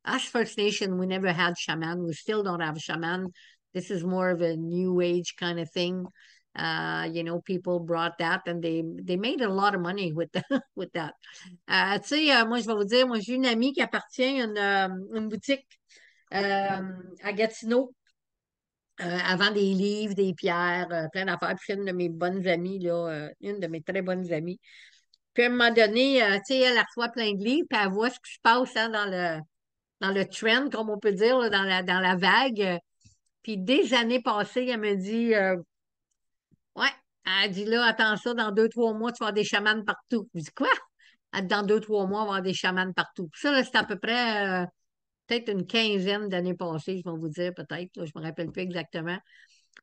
us First Nation, we never had shaman. We still don't have shaman. This is more of a new age kind of thing. People brought that and they made a lot of money with with that. Tu sais, moi, je vais vous dire, moi, j'ai une amie qui appartient à une boutique à Gatineau. Elle vend des livres, des pierres, plein d'affaires. Puis c'est une de mes bonnes amies, là, une de mes très bonnes amies. Puis à un moment donné, tu sais, elle reçoit plein de livres, puis elle voit ce qui se passe hein, dans le trend, comme on peut dire, là, dans la vague. Puis des années passées, elle me dit Ouais, elle dit là, attends ça, dans 2, 3 mois, tu vas avoir des chamans partout. Je dis quoi? Elle dit, dans 2, 3 mois, on va avoir des chamans partout. Puis ça, là, c'est à peu près peut-être une quinzaine d'années passées, je vais vous dire, peut-être. Là, je ne me rappelle plus exactement.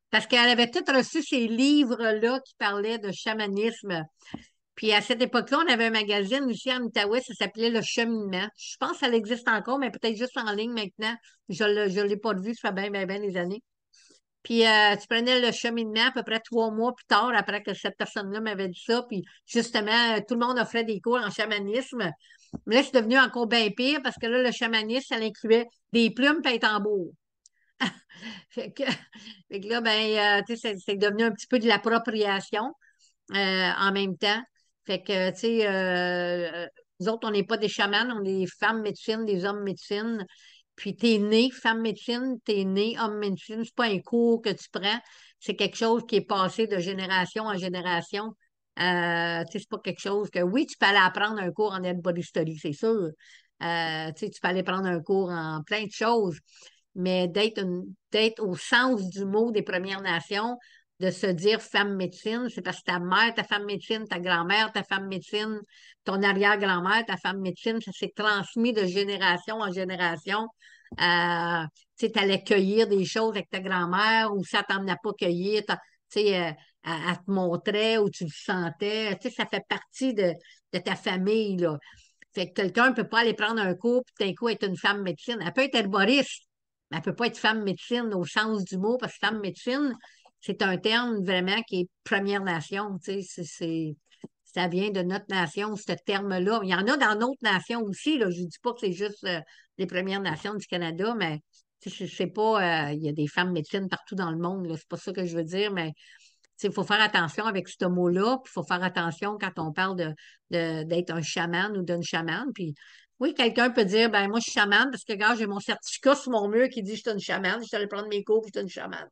Parce qu'elle avait tout reçu ces livres-là qui parlaient de chamanisme. Puis à cette époque-là, on avait un magazine ici en Outaouais, ça s'appelait Le Cheminement. Je pense que ça existe encore, mais peut-être juste en ligne maintenant. Je ne l'ai pas vu, ça fait bien, bien, bien des années. Puis tu prenais le cheminement à peu près 3 mois plus tard, après que cette personne-là m'avait dit ça. Puis justement, tout le monde offrait des cours en chamanisme. Mais là, c'est devenu encore bien pire parce que là, le chamanisme, ça incluait des plumes et un tambour. Fait que là, ben, tu sais, c'est devenu un petit peu de l'appropriation en même temps. Fait que, tu sais, nous autres, on n'est pas des chamans, on est des femmes médecines, des hommes médecines. Puis t'es né femme médecine, t'es né homme médecine. C'est pas un cours que tu prends, c'est quelque chose qui est passé de génération en génération. Tu sais, c'est pas quelque chose que, oui, tu peux aller apprendre un cours en herboristerie, c'est sûr. Tu sais, tu peux aller prendre un cours en plein de choses, mais d'être au sens du mot des Premières Nations, de se dire femme médecine, c'est parce que ta mère, ta femme médecine, ta grand-mère, ta femme médecine, ton arrière-grand-mère, ta femme médecine, ça s'est transmis de génération en génération. Tu sais, allais cueillir des choses avec ta grand-mère ou ça t'emmenait pas cueillir, tu sais, elle te montrait ou tu le sentais. Tu sais, ça fait partie de ta famille, là. Fait que quelqu'un ne peut pas aller prendre un cours puis d'un coup être une femme médecine. Elle peut être herboriste, mais elle ne peut pas être femme médecine au sens du mot parce que femme médecine, c'est un terme vraiment qui est Première Nation. Tu sais, ça vient de notre nation, ce terme-là. Il y en a dans d'autres nations aussi. Là. Je ne dis pas que c'est juste les Premières Nations du Canada, mais c'est pas. Il y a des femmes médecines partout dans le monde. C'est pas ça que je veux dire, mais il faut faire attention avec ce mot-là, puis il faut faire attention quand on parle d'être un chaman ou d'une chamane. Puis oui, quelqu'un peut dire ben moi, je suis chamane parce que regarde, j'ai mon certificat sur mon mur qui dit que je suis une chamane, je suis allée prendre mes cours, puis je suis une chamane.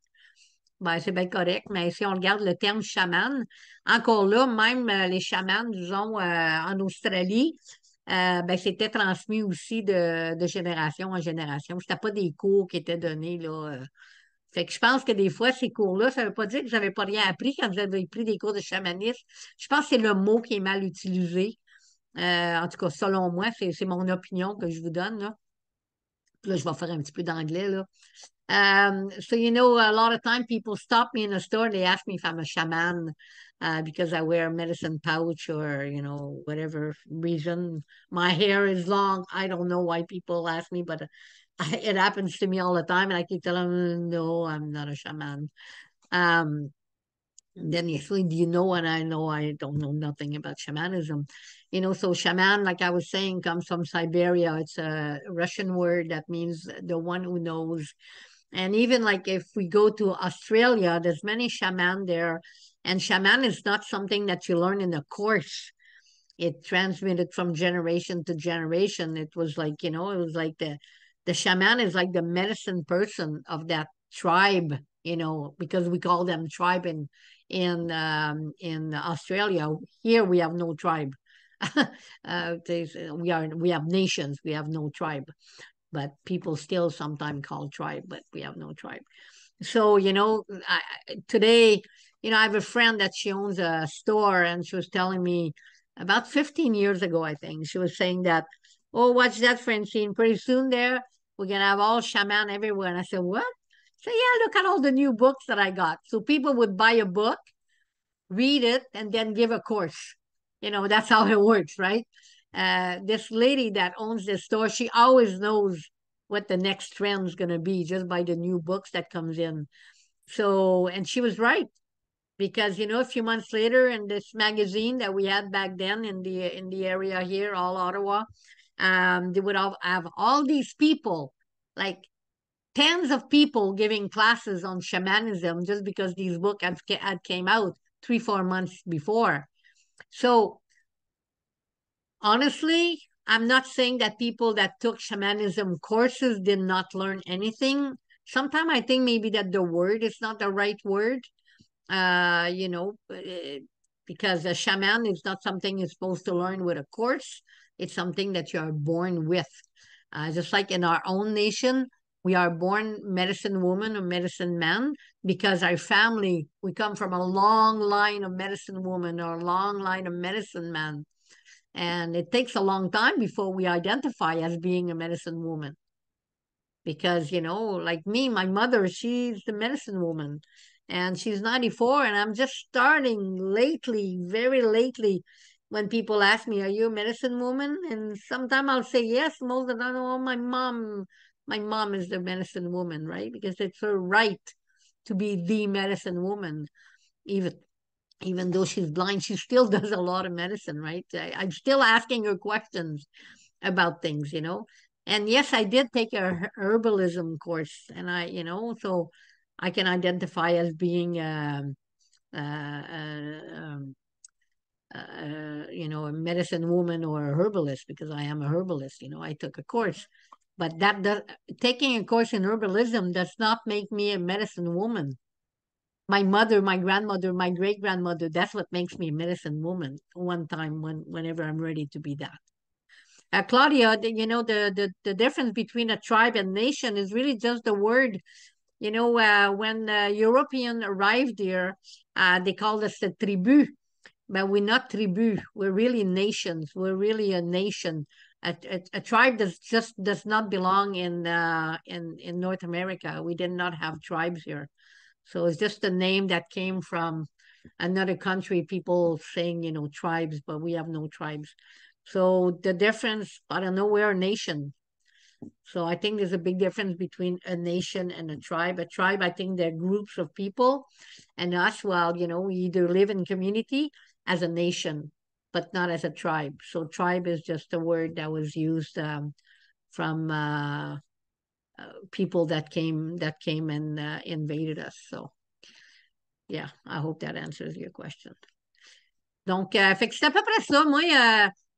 Ben, c'est bien correct, mais si on regarde le terme chaman, encore là, même les chamans, disons, en Australie, ben, c'était transmis aussi de génération en génération. C'était pas des cours qui étaient donnés, là. Fait que je pense que des fois, ces cours-là, ça veut pas dire que vous n'avez pas rien appris quand vous avez pris des cours de chamanisme. Je pense que c'est le mot qui est mal utilisé. En tout cas, selon moi, c'est mon opinion que je vous donne, là. Puis là, je vais faire un petit peu d'anglais, là. So, you know, a lot of time people stop me in a store, they ask me if I'm a shaman because I wear a medicine pouch or, you know, whatever reason. My hair is long. I don't know why people ask me, but it happens to me all the time. And I keep telling them, no, I'm not a shaman. Then they say, do you know? And I know I don't know nothing about shamanism. You know, so shaman, like I was saying, comes from Siberia. It's a Russian word that means the one who knows. And even like if we go to Australia, there's many shaman there. And shaman is not something that you learn in a course. It transmitted from generation to generation. It was like, you know, it was like the shaman is like the medicine person of that tribe, you know, because we call them tribe in Australia. Here we have no tribe. We have nations. We have no tribe, but people still sometimes call tribe, but we have no tribe. So, you know, today, you know, I have a friend that she owns a store, and she was telling me about 15 years ago, I think, she was saying that, oh, watch that, Francine. Pretty soon there, we're going to have all shaman everywhere. And I said, what? So, yeah, look at all the new books that I got. So people would buy a book, read it, and then give a course. You know, that's how it works, right? This lady that owns this store, she always knows what the next trend is going to be just by the new books that comes in. So, and she was right, because, you know, a few months later in this magazine that we had back then in the area here, all Ottawa, they would have all these people, like tens of people giving classes on shamanism just because these books had came out 3-4 months before. So honestly, I'm not saying that people that took shamanism courses did not learn anything. Sometimes I think maybe that the word is not the right word, you know, because a shaman is not something you're supposed to learn with a course. It's something that you are born with. Just like in our own nation, we are born medicine woman or medicine man because our family, we come from a long line of medicine woman or a long line of medicine man. And it takes a long time before we identify as being a medicine woman. Because, you know, like me, my mother, she's the medicine woman. And she's 94, and I'm just starting lately, very lately, when people ask me, are you a medicine woman? And sometimes I'll say yes, most of the time, oh, my mom is the medicine woman, right? Because it's her right to be the medicine woman. Even though she's blind, she still does a lot of medicine, right? I'm still asking her questions about things, you know. And yes, I did take a herbalism course, and you know, so I can identify as being, you know, a medicine woman or a herbalist because I am a herbalist. You know, I took a course, but taking a course in herbalism does not make me a medicine woman. My mother, my grandmother, my great grandmother, that's what makes me a medicine woman one time whenever I'm ready to be that. Claudia, you know, the difference between a tribe and nation is really just the word. You know, when European arrived here, they called us the tribu, but we're not tribu. We're really nations. We're really a nation. A tribe does not belong in North America. We did not have tribes here. So it's just a name that came from another country, people saying, you know, tribes, but we have no tribes. So the difference, I don't know, we're a nation. So I think there's a big difference between a nation and a tribe. A tribe, I think they're groups of people. And us, well, you know, we either live in community as a nation, but not as a tribe. So tribe is just a word that was used from people that came and invaded us. So, yeah, I hope that answers your question. Donc, fait que c'est à peu près ça. Moi,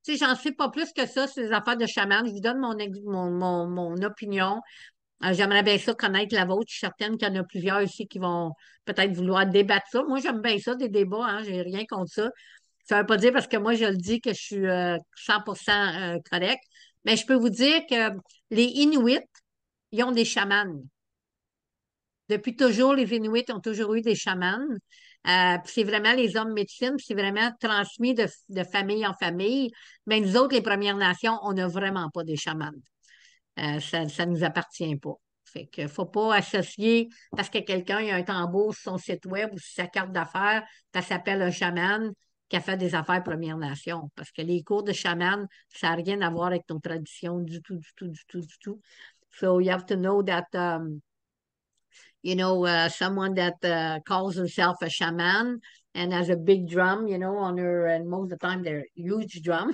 tu sais, j'en sais pas plus que ça sur les affaires de chaman. Je vous donne mon opinion. J'aimerais bien ça connaître la vôtre. Je suis certaine qu'il y en a plusieurs ici qui vont peut-être vouloir débattre ça. Moi, j'aime bien ça, des débats. Hein, j'ai rien contre ça. Ça ne veut pas dire parce que moi, je le dis que je suis 100% correct, mais je peux vous dire que les Inuits, ils ont des chamans. Depuis toujours, les Inuits ont toujours eu des chamans. Puis c'est vraiment les hommes médecines, puis c'est vraiment transmis de famille en famille. Mais nous autres, les Premières Nations, on n'a vraiment pas des chamans. Ça ne nous appartient pas. Fait que faut pas associer parce que quelqu'un a un tambour sur son site web ou sur sa carte d'affaires, ça s'appelle un chaman qui a fait des affaires Premières Nations. Parce que les cours de chaman, ça n'a rien à voir avec nos traditions du tout, du tout, du tout, du tout. So you have to know that someone that calls himself a shaman and has a big drum, on her, and most of the time they're huge drum.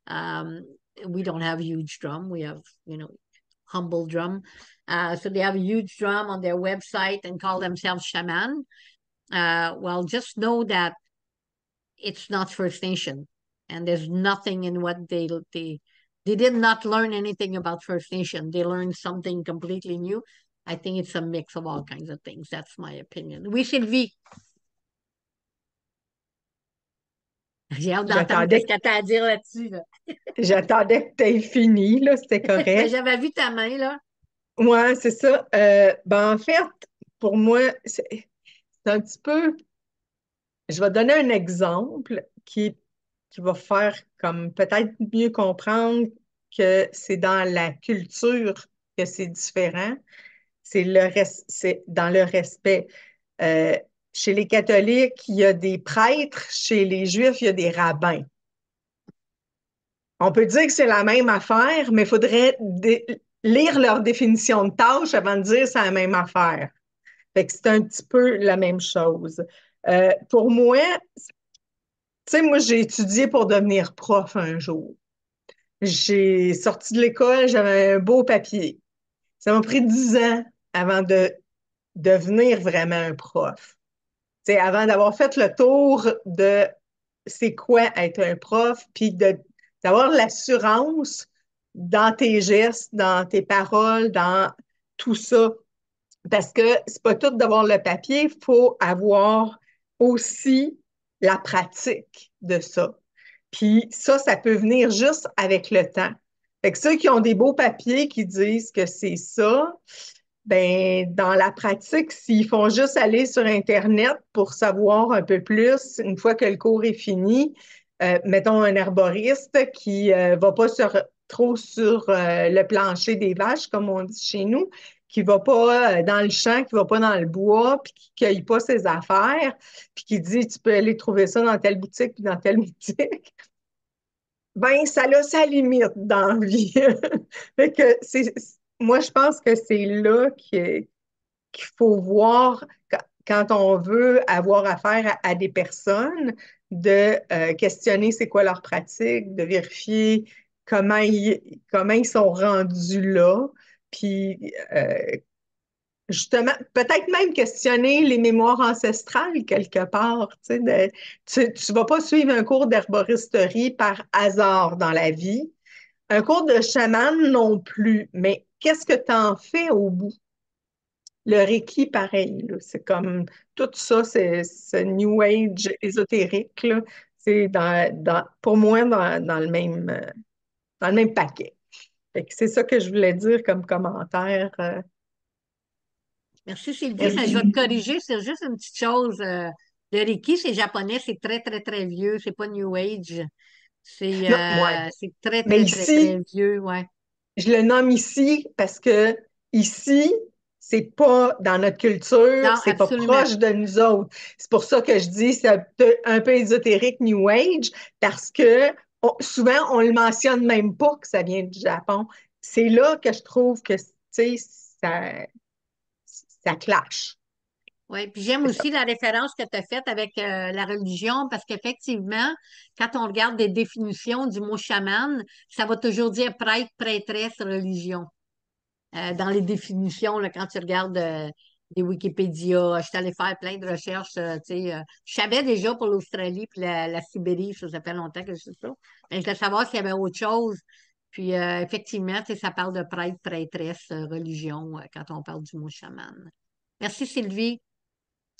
um, we don't have huge drum. We have, humble drum. So they have a huge drum on their website and call themselves shaman. Well, just know that it's not First Nation, and there's nothing in what they did not learn anything about First Nation. They learned something completely new. I think it's a mix of all kinds of things. That's my opinion. Oui, Sylvie. J'ai hâte d'entendre ce que tu as à dire là-dessus. Là. J'attendais que tu aies fini, là, c'était correct. J'avais vu ta main, là. Oui, c'est ça. En fait, pour moi, c'est un petit peu. Je vais donner un exemple qui va faire comme peut-être mieux comprendre que c'est dans la culture que c'est différent. C'est dans le respect. Chez les catholiques, il y a des prêtres. Chez les juifs, il y a des rabbins. On peut dire que c'est la même affaire, mais il faudrait lire leur définition de tâche avant de dire que c'est la même affaire. Fait que c'est un petit peu la même chose. Pour moi, tu sais, moi, j'ai étudié pour devenir prof un jour. J'ai sorti de l'école, j'avais un beau papier. Ça m'a pris 10 ans avant de devenir vraiment un prof. Tu sais, avant d'avoir fait le tour de c'est quoi être un prof, puis d'avoir l'assurance dans tes gestes, dans tes paroles, dans tout ça. Parce que c'est pas tout d'avoir le papier, il faut avoir aussi la pratique de ça. Puis ça peut venir juste avec le temps. Fait que ceux qui ont des beaux papiers qui disent que c'est ça, ben dans la pratique, s'ils font juste aller sur Internet pour savoir un peu plus, une fois que le cours est fini, mettons un herboriste qui va pas trop sur le plancher des vaches, comme on dit chez nous, qui va pas dans le champ, qui va pas dans le bois, puis qui cueille pas ses affaires, puis qui dit tu peux aller trouver ça dans telle boutique puis dans telle boutique. Ben, ça a sa limite dans la vie. Fait que moi, je pense que c'est là qu'il faut voir quand on veut avoir affaire à des personnes, de questionner c'est quoi leur pratique, de vérifier comment ils sont rendus là, puis justement, peut-être même questionner les mémoires ancestrales quelque part. Tu ne vas pas suivre un cours d'herboristerie par hasard dans la vie, un cours de chaman non plus, mais qu'est-ce que tu en fais au bout? Le Reiki, pareil, c'est comme tout ça, c'est ce New Age ésotérique, là, c'est pour moi dans le même paquet. C'est ça que je voulais dire comme commentaire. Merci Sylvie, Merci. mais je vais te corriger, c'est juste une petite chose. Le Reiki, c'est japonais, c'est très, très, très vieux, c'est pas New Age. C'est Ouais. très, Mais très, très, très vieux, ouais. je le nomme ici parce que ici, c'est pas dans notre culture, Non, c'est pas absolument. proche de nous autres. C'est pour ça que je dis c'est un peu ésotérique New Age, parce que souvent, on le mentionne même pas que ça vient du Japon. C'est là que je trouve que, tu sais, ça clash. Oui, puis j'aime C'est ça. aussi la référence que tu as faite avec la religion, parce qu'effectivement, quand on regarde des définitions du mot chaman, ça va toujours dire prêtre, prêtresse, religion. Dans les définitions, là, quand tu regardes des Wikipédia, je suis allée faire plein de recherches, tu sais, je savais déjà pour l'Australie puis la Sibérie, ça fait longtemps que je sais ça, mais je voulais savoir s'il y avait autre chose. Puis effectivement, tu sais, ça parle de prêtre, prêtresse, religion, quand on parle du mot chaman. Merci Sylvie.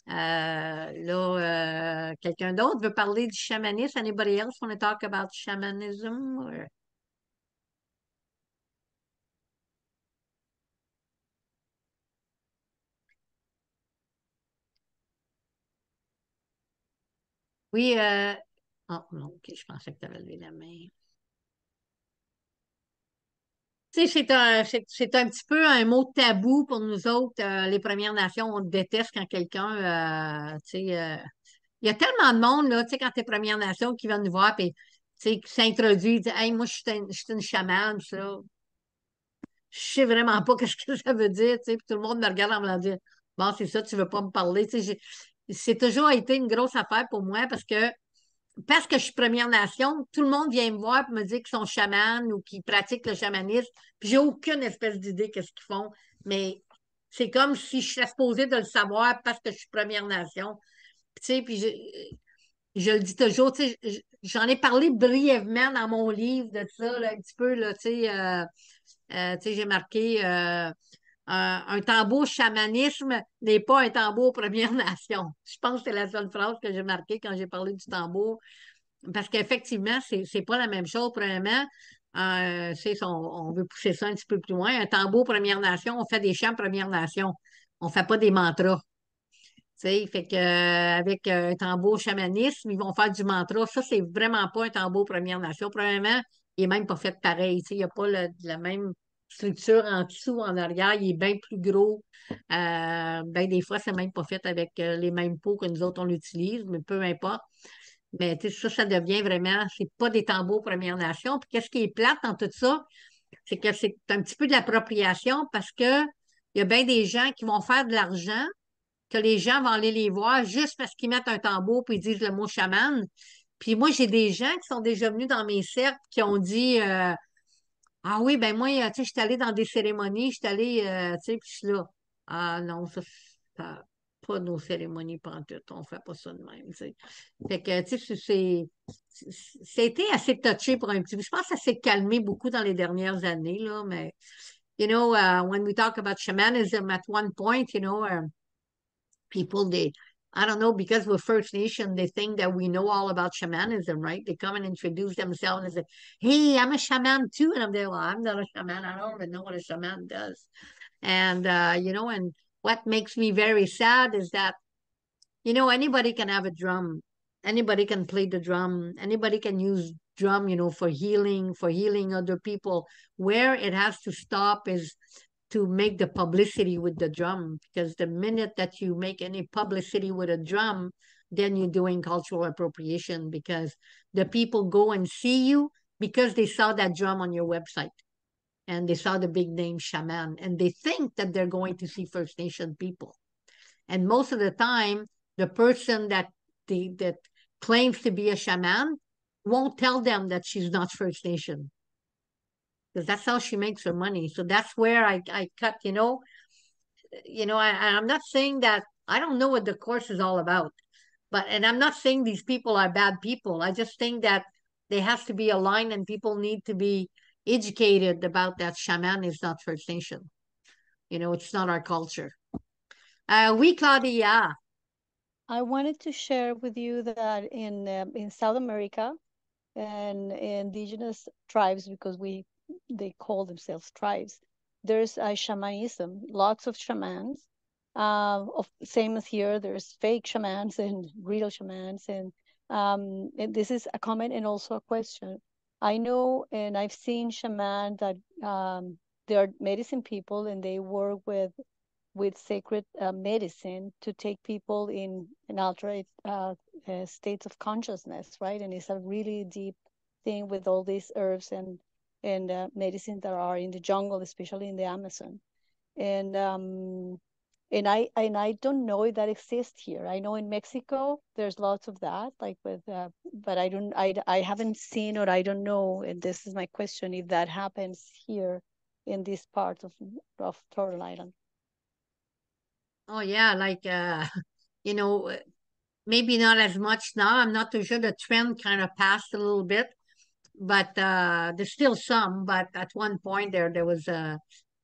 Là, quelqu'un d'autre veut parler du chamanisme? Anybody else want to talk about shamanism? Or... Oui, oh non, ok, je pensais que tu avais levé la main. Tu sais, c'est un petit peu un mot tabou pour nous autres, les Premières Nations. On déteste quand quelqu'un, tu sais, il y a tellement de monde, là, tu sais, quand t'es Première Nation qui viennent nous voir, puis, tu sais, qui s'introduit, dit, hey, moi, je suis une chamane, ça. Je sais vraiment pas qu'est-ce que ça veut dire, tu sais, puis tout le monde me regarde en me disant, bon, c'est ça, tu veux pas me parler, tu sais, c'est toujours été une grosse affaire pour moi parce que je suis Première Nation, tout le monde vient me voir et me dire qu'ils sont chamans ou qu'ils pratiquent le chamanisme, puis j'ai aucune espèce d'idée qu'est-ce qu'ils font, mais c'est comme si je serais supposée de le savoir parce que je suis Première Nation. Puis, tu sais, puis je le dis toujours, tu sais, j'en ai parlé brièvement dans mon livre de ça, là, un petit peu, là, tu sais, j'ai marqué un tambour chamanisme n'est pas un tambour Première Nation. Je pense que c'est la seule phrase que j'ai marquée quand j'ai parlé du tambour. Parce qu'effectivement, c'est pas la même chose. Premièrement, on veut pousser ça un petit peu plus loin. Un tambour Première Nation, on fait des chants Première Nation. On fait pas des mantras. Tu sais, fait que, avec un tambour chamanisme, ils vont faire du mantra. Ça, c'est vraiment pas un tambour Première Nation. Premièrement, il est même pas fait pareil. Tu sais, il n'y a pas la même structure en dessous, en arrière. Il est bien plus gros. Ben, des fois, c'est même pas fait avec les mêmes pots que nous autres, on l'utilise, mais peu importe. Mais tu sais, ça devient vraiment, c'est pas des tambours Première Nation. Puis qu'est-ce qui est plate dans tout ça? C'est que c'est un petit peu de l'appropriation parce que il y a bien des gens qui vont faire de l'argent, que les gens vont aller les voir juste parce qu'ils mettent un tambour puis ils disent le mot chaman. Puis moi, j'ai des gens qui sont déjà venus dans mes cercles qui ont dit ah oui, ben moi, tu sais, je suis allée dans des cérémonies, je suis allée, tu sais, puis je suis là. Ah non, ça pas nos cérémonies pantoute, on fait pas ça de même, tu sais. Fait que, tu sais, c'était assez touché pour un petit peu. Je pense que ça s'est calmé beaucoup dans les dernières années, là, mais, you know, when we talk about shamanism at one point, you know, people, I don't know, because we're First Nation, they think that we know all about shamanism, right? They come and introduce themselves and say, hey, I'm a shaman too. And I'm there, well, I'm not a shaman. I don't even know what a shaman does. And, you know, and what makes me very sad is that, you know, anybody can have a drum. Anybody can play the drum. Anybody can use drum, you know, for healing other people. Where it has to stop is to make the publicity with the drum, because the minute that you make any publicity with a drum, then you're doing cultural appropriation, because the people go and see you because they saw that drum on your website and they saw the big name shaman and they think that they're going to see First Nation people. And most of the time, the person that claims to be a shaman won't tell them that she's not First Nation, because that's how she makes her money. So that's where I cut, I'm not saying that I don't know what the course is all about, and I'm not saying these people are bad people. I just think that there has to be a line and people need to be educated about that shaman is not First Nation. You know, it's not our culture. Oui, Claudia. I wanted to share with you that in South America and indigenous tribes, because they call themselves tribes, there's a shamanism, lots of shamans. Same as here, there's fake shamans and real shamans, and this is a comment and also a question. I know, and I've seen shaman that they are medicine people, and they work with sacred medicine to take people in an altered states of consciousness, right? And it's a really deep thing with all these herbs and medicines that are in the jungle, especially in the Amazon. And I don't know if that exists here. I know in Mexico there's lots of that, like with, but I haven't seen, or I don't know. And this is my question: if that happens here in this part of Turtle Island. Oh yeah, like you know, maybe not as much now. I'm not too sure. The trend kind of passed a little bit, but there's still some. But at one point there was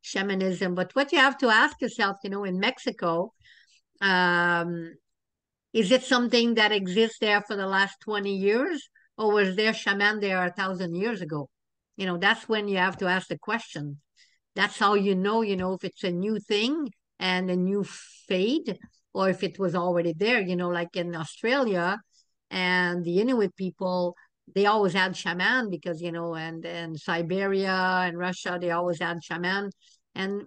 shamanism. But what you have to ask yourself, you know, in Mexico, Is it something that exists there for the last 20 years? Or was there shaman there 1,000 years ago? That's when you have to ask the question. That's how you know, if it's a new thing and a new fade, or if it was already there, like in Australia and the Inuit people, they always had shaman because, and Siberia and Russia, they always had shaman. And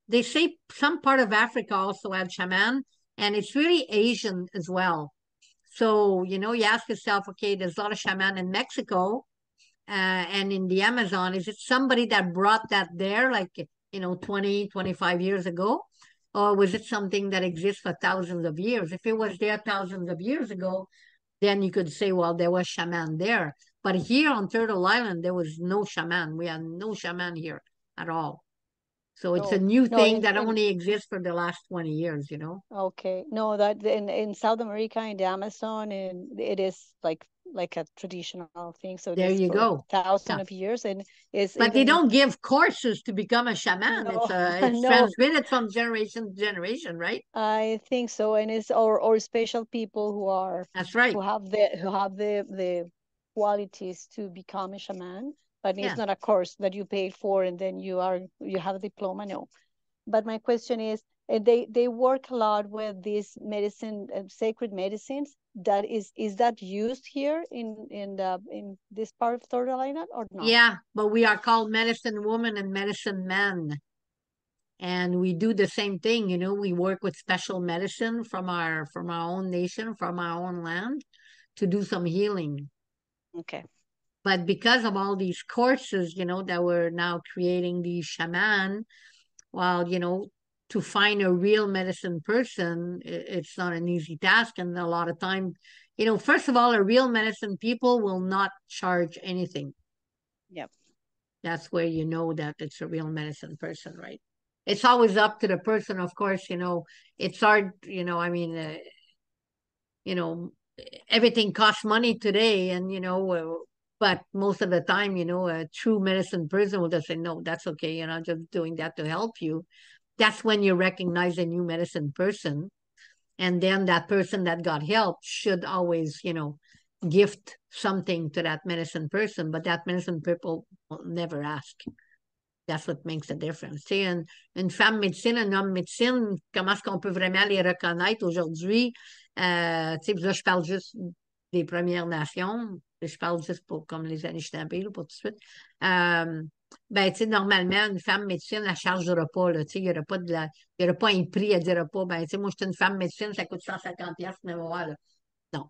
they say some part of Africa also had shaman, and it's really Asian as well. So, you ask yourself, okay, there's a lot of shaman in Mexico and in the Amazon. Is it somebody that brought that there, like, 20, 25 years ago? Or was it something that exists for thousands of years? If it was there thousands of years ago, then you could say, well, there was shaman there. But here on Turtle Island, there was no shaman. We had no shaman here at all. So it's a new thing that only exists for the last 20 years, Okay. No, that in South America, in the Amazon, and it is like a traditional thing. So there you go. Thousands of years, and it's but they don't give courses to become a shaman. No, it's no. transmitted from generation to generation, right? I think so, and it's or special people who are that's right who have the qualities to become a shaman. But it's not a course that you pay for and then you have a diploma. No. But my question is, they work a lot with these medicine, sacred medicines. That is that used here in this part of Turtle Island or not? Yeah, but we are called medicine woman and medicine man. And we do the same thing, we work with special medicine from our own nation, from our own land, to do some healing. Okay. But because of all these courses, that we're now creating these shaman, well, to find a real medicine person, it's not an easy task. And a lot of time, first of all, a real medicine people will not charge anything. Yep. That's where you know that it's a real medicine person, right? It's always up to the person, of course, it's hard, everything costs money today. And, but most of the time, a true medicine person will just say, no, that's okay. Just doing that to help you. That's when you recognize a new medicine person. And then that person that got help should always, gift something to that medicine person. But that medicine people will never ask. That's what makes a difference. Tu sais, une femme médecine, un homme médecine, comment est-ce qu'on peut vraiment les reconnaître aujourd'hui? Tu sais, là, je parle juste des Premières Nations. Je parle juste pour comme les Anishinaabe, pour tout de suite. Ben, tu sais, normalement, une femme médecine, elle chargera pas, là. Tu sais, il n'y aura pas un prix, elle dira pas, ben, tu sais, moi, je suis une femme médecine, ça coûte 150$ mais voilà. Non.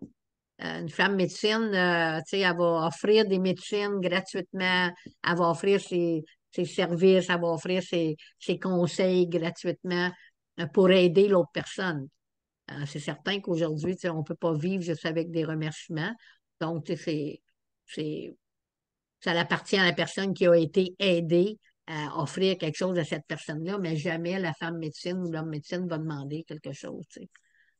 Une femme médecine, tu sais, elle va offrir des médecines gratuitement, elle va offrir ses services, elle va offrir ses conseils gratuitement pour aider l'autre personne. C'est certain qu'aujourd'hui, on ne peut pas vivre juste avec des remerciements. Donc, ça appartient à la personne qui a été aidée à offrir quelque chose à cette personne-là, mais jamais la femme médecine ou l'homme médecine va demander quelque chose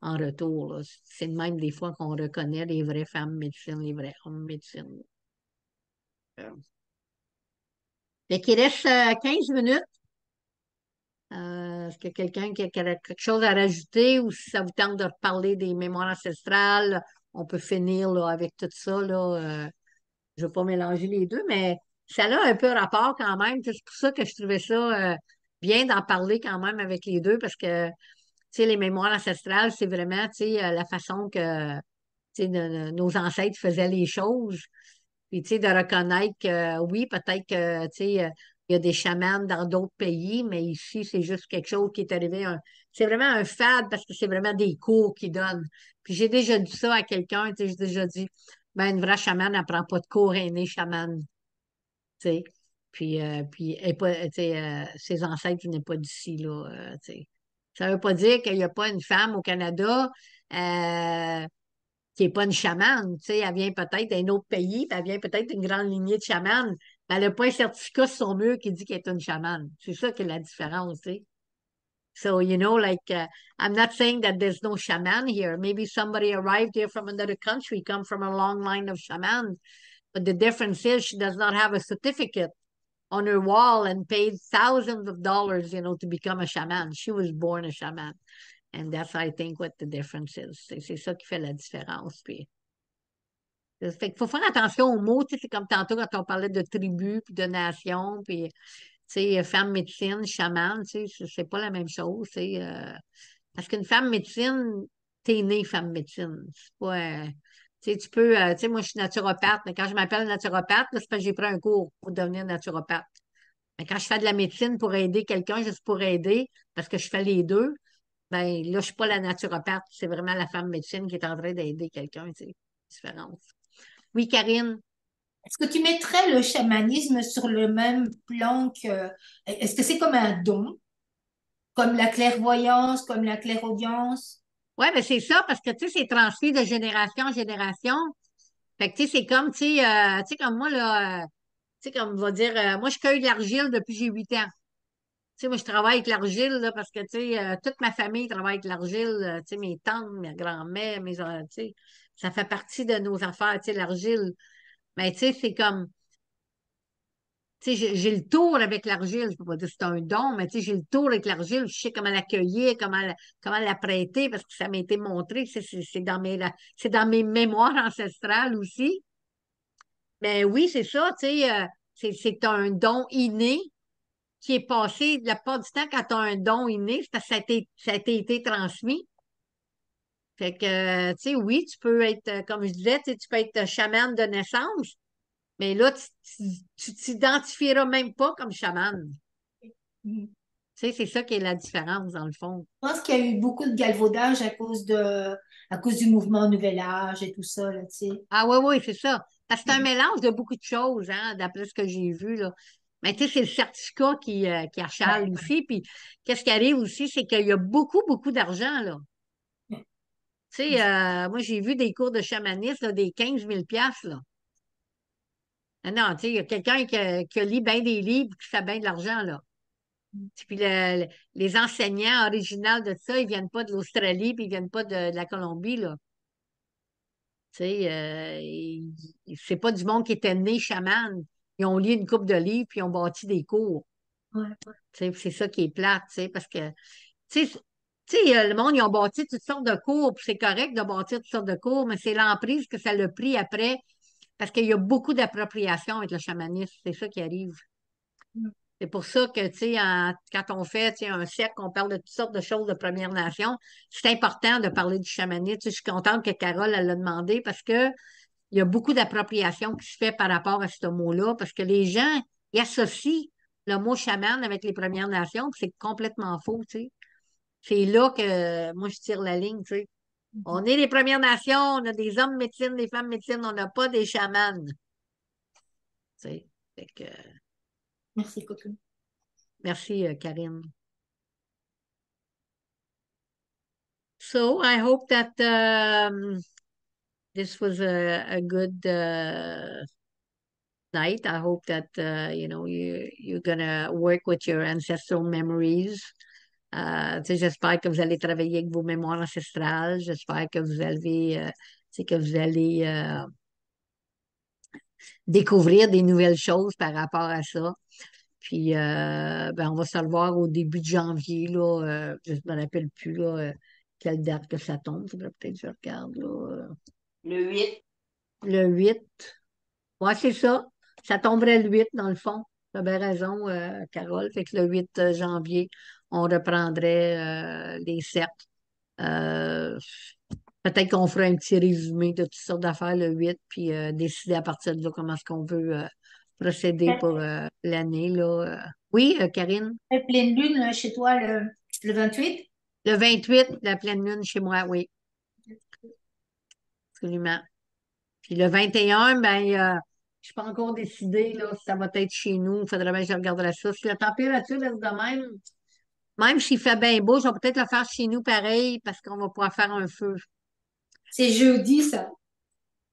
en retour. C'est de même des fois qu'on reconnaît les vraies femmes médecines, les vrais hommes médecines. Fait qu'il reste 15 minutes. Est-ce qu'il y a quelqu'un qui a quelque chose à rajouter ou si ça vous tente de reparler des mémoires ancestrales, on peut finir là, avec tout ça. Là, je ne veux pas mélanger les deux, mais ça a un peu rapport quand même. C'est pour ça que je trouvais ça bien d'en parler quand même avec les deux parce que les mémoires ancestrales, c'est vraiment la façon que nos ancêtres faisaient les choses. Puis, de reconnaître que oui, peut-être que, il y a des chamans dans d'autres pays, mais ici, c'est juste quelque chose qui est arrivé. C'est vraiment un fad parce que c'est vraiment des cours qu'ils donnent. Puis, j'ai déjà dit ça à quelqu'un, j'ai déjà dit, ben, une vraie chamane, elle ne prend pas de cours, elle est née chamane. Puis ses ancêtres venaient pas d'ici, là. Ça ne veut pas dire qu'il n'y a pas une femme au Canada qui n'est pas une chamane. Elle vient peut-être d'un autre pays, puis elle vient peut-être d'une grande lignée de chamanes. Elle n'a pas un certificat sur son mur qui dit qu'elle est une chamane. C'est ça qui est la différence. So, I'm not saying that there's no shaman here. Maybe somebody arrived here from another country, come from a long line of shamans. But the difference is she does not have a certificate on her wall and paid thousands of dollars, to become a shaman. She was born a shaman. And that's, I think, what the difference is. C'est ça qui fait la différence. Puis, fait qu'il faut faire attention aux mots. Tu sais, c'est comme tantôt quand on parlait de tribu, puis de nation, puis, tu sais, femme médecine, chamane, tu sais, c'est pas la même chose. Tu sais, parce qu'une femme médecine, t'es née femme médecine. C'est pas. Tu sais, tu peux. Tu sais, moi, je suis naturopathe, mais quand je m'appelle naturopathe, là, c'est parce que j'ai pris un cours pour devenir naturopathe. Mais quand je fais de la médecine pour aider quelqu'un, juste pour aider, parce que je fais les deux, ben là, je suis pas la naturopathe. C'est vraiment la femme médecine qui est en train d'aider quelqu'un, tu sais. Différence. Oui, Karine. Est-ce que tu mettrais le chamanisme sur le même plan que... Est-ce que c'est comme un don, comme la clairvoyance, comme la clairaudience? Oui, mais c'est ça, parce que, tu sais, c'est transmis de génération en génération. Fait que, tu sais, c'est comme, tu sais, comme moi, là, tu sais, comme on va dire, moi, je cueille de l'argile depuis que j'ai 8 ans. Tu sais, moi, je travaille avec l'argile, là, parce que, tu sais, toute ma famille travaille avec l'argile, tu sais, mes tantes, mes grand-mères, tu sais, ça fait partie de nos affaires, tu sais, l'argile. Mais, tu sais, c'est comme, tu sais, j'ai le tour avec l'argile, je peux pas dire que c'est un don, mais tu sais, j'ai le tour avec l'argile, je sais comment l'accueillir, comment la prêter, parce que ça m'a été montré, c'est dans mes mémoires ancestrales aussi. Mais oui, c'est ça, tu sais, c'est un don inné qui est passé, la plupart du temps, quand tu as un don inné, c'est parce que ça a été transmis. Fait que, tu sais, oui, tu peux être, comme je disais, tu peux être chamane de naissance, mais là, tu t'identifieras même pas comme chamane. Mhm. Tu sais, c'est ça qui est la différence, dans le fond. Je pense qu'il y a eu beaucoup de galvaudage à cause du mouvement Nouvel Âge et tout ça, là, tu sais. Ah oui, oui, c'est ça. Parce que c'est un mélange de beaucoup de choses, hein, d'après ce que j'ai vu, là. Mais tu sais, c'est le certificat qui achale Ouais, aussi. Puis, qu'est-ce qui arrive aussi, c'est qu'il y a beaucoup, beaucoup d'argent, là. ouais. Tu sais, moi, j'ai vu des cours de chamanisme, là, des 15 000 piastres, là. Ah non, tu sais, il y a quelqu'un qui lit bien des livres et qui fait bien de l'argent, là. Puis les enseignants originaux de ça, ils viennent pas de l'Australie, puis ils viennent pas de la Colombie, là. Tu sais, c'est pas du monde qui était né chaman. Ils ont lu une couple de livres, puis ils ont bâti des cours. Ouais. Tu sais, c'est ça qui est plate, tu sais, parce que, le monde, ils ont bâti toutes sortes de cours, puis c'est correct de bâtir toutes sortes de cours, mais c'est l'emprise que ça l'a pris après, parce qu'il y a beaucoup d'appropriation avec le chamanisme. C'est ça qui arrive. Mm. C'est pour ça que, tu sais, quand on fait, tu sais, un cercle, on parle de toutes sortes de choses de Première Nation, c'est important de parler du chamanisme. Tu sais, je suis contente que Carole, elle l'a demandé parce que il y a beaucoup d'appropriation qui se fait par rapport à ce mot-là, parce que les gens, ils associent le mot chaman avec les Premières Nations, puis c'est complètement faux, tu sais. C'est là que moi, je tire la ligne, tu sais. On est les Premières Nations, on a des hommes médecine, des femmes médecine, on n'a pas des chamans. Tu sais. Fait que, Merci, Coco. merci, Karine. So, I hope that this was a good night. I hope that you're gonna work with your ancestral memories. Tu sais, j'espère que vous allez travailler avec vos mémoires ancestrales. J'espère que vous allez, tu sais, que vous allez découvrir des nouvelles choses par rapport à ça. Puis, ben, on va se revoir au début de janvier, là. Je ne me rappelle plus, là, quelle date que ça tombe. Faudrait peut-être que je regarde, là. Le 8. Le 8. Ouais, c'est ça. Ça tomberait le 8, dans le fond. Tu as bien raison, Carole. Fait que le 8 janvier, on reprendrait les cercles. Euh, Peut-être qu'on fera un petit résumé de toutes sortes d'affaires le 8, puis décider à partir de là comment est-ce qu'on veut procéder pour l'année, là. Oui, Karine? La pleine lune chez toi le 28? Le 28, la pleine lune chez moi, oui, absolument. Puis le 21, ben, je ne suis pas encore décidée là, si ça va être chez nous. Il faudrait bien que je regarderai ça. Si la température reste de même, même s'il fait bien beau, je vais peut-être le faire chez nous pareil parce qu'on va pouvoir faire un feu. C'est jeudi, ça.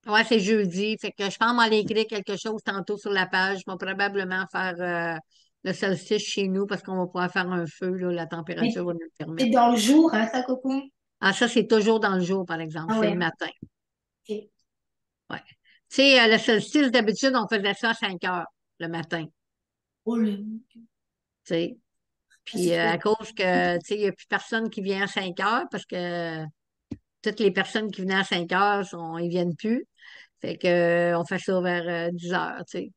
Ouais, c'est jeudi. Fait que je pense m'aller écrire quelque chose tantôt sur la page. Je vais probablement faire le solstice chez nous parce qu'on va pouvoir faire un feu, là, la Mais température va nous le c'est permettre. dans le jour, hein, ça, Coco? Ah, ça, c'est toujours dans le jour, par exemple. Ah C'est le ouais, matin. ok. Ouais. Tu sais, le solstice, d'habitude, on faisait ça à 5 heures le matin. Oh, Tu sais. Puis c'est à cool. cause que, tu sais, il n'y a plus personne qui vient à 5 heures parce que toutes les personnes qui venaient à 5 heures, ils viennent plus. Fait que, on fait ça vers 10 heures, tu sais,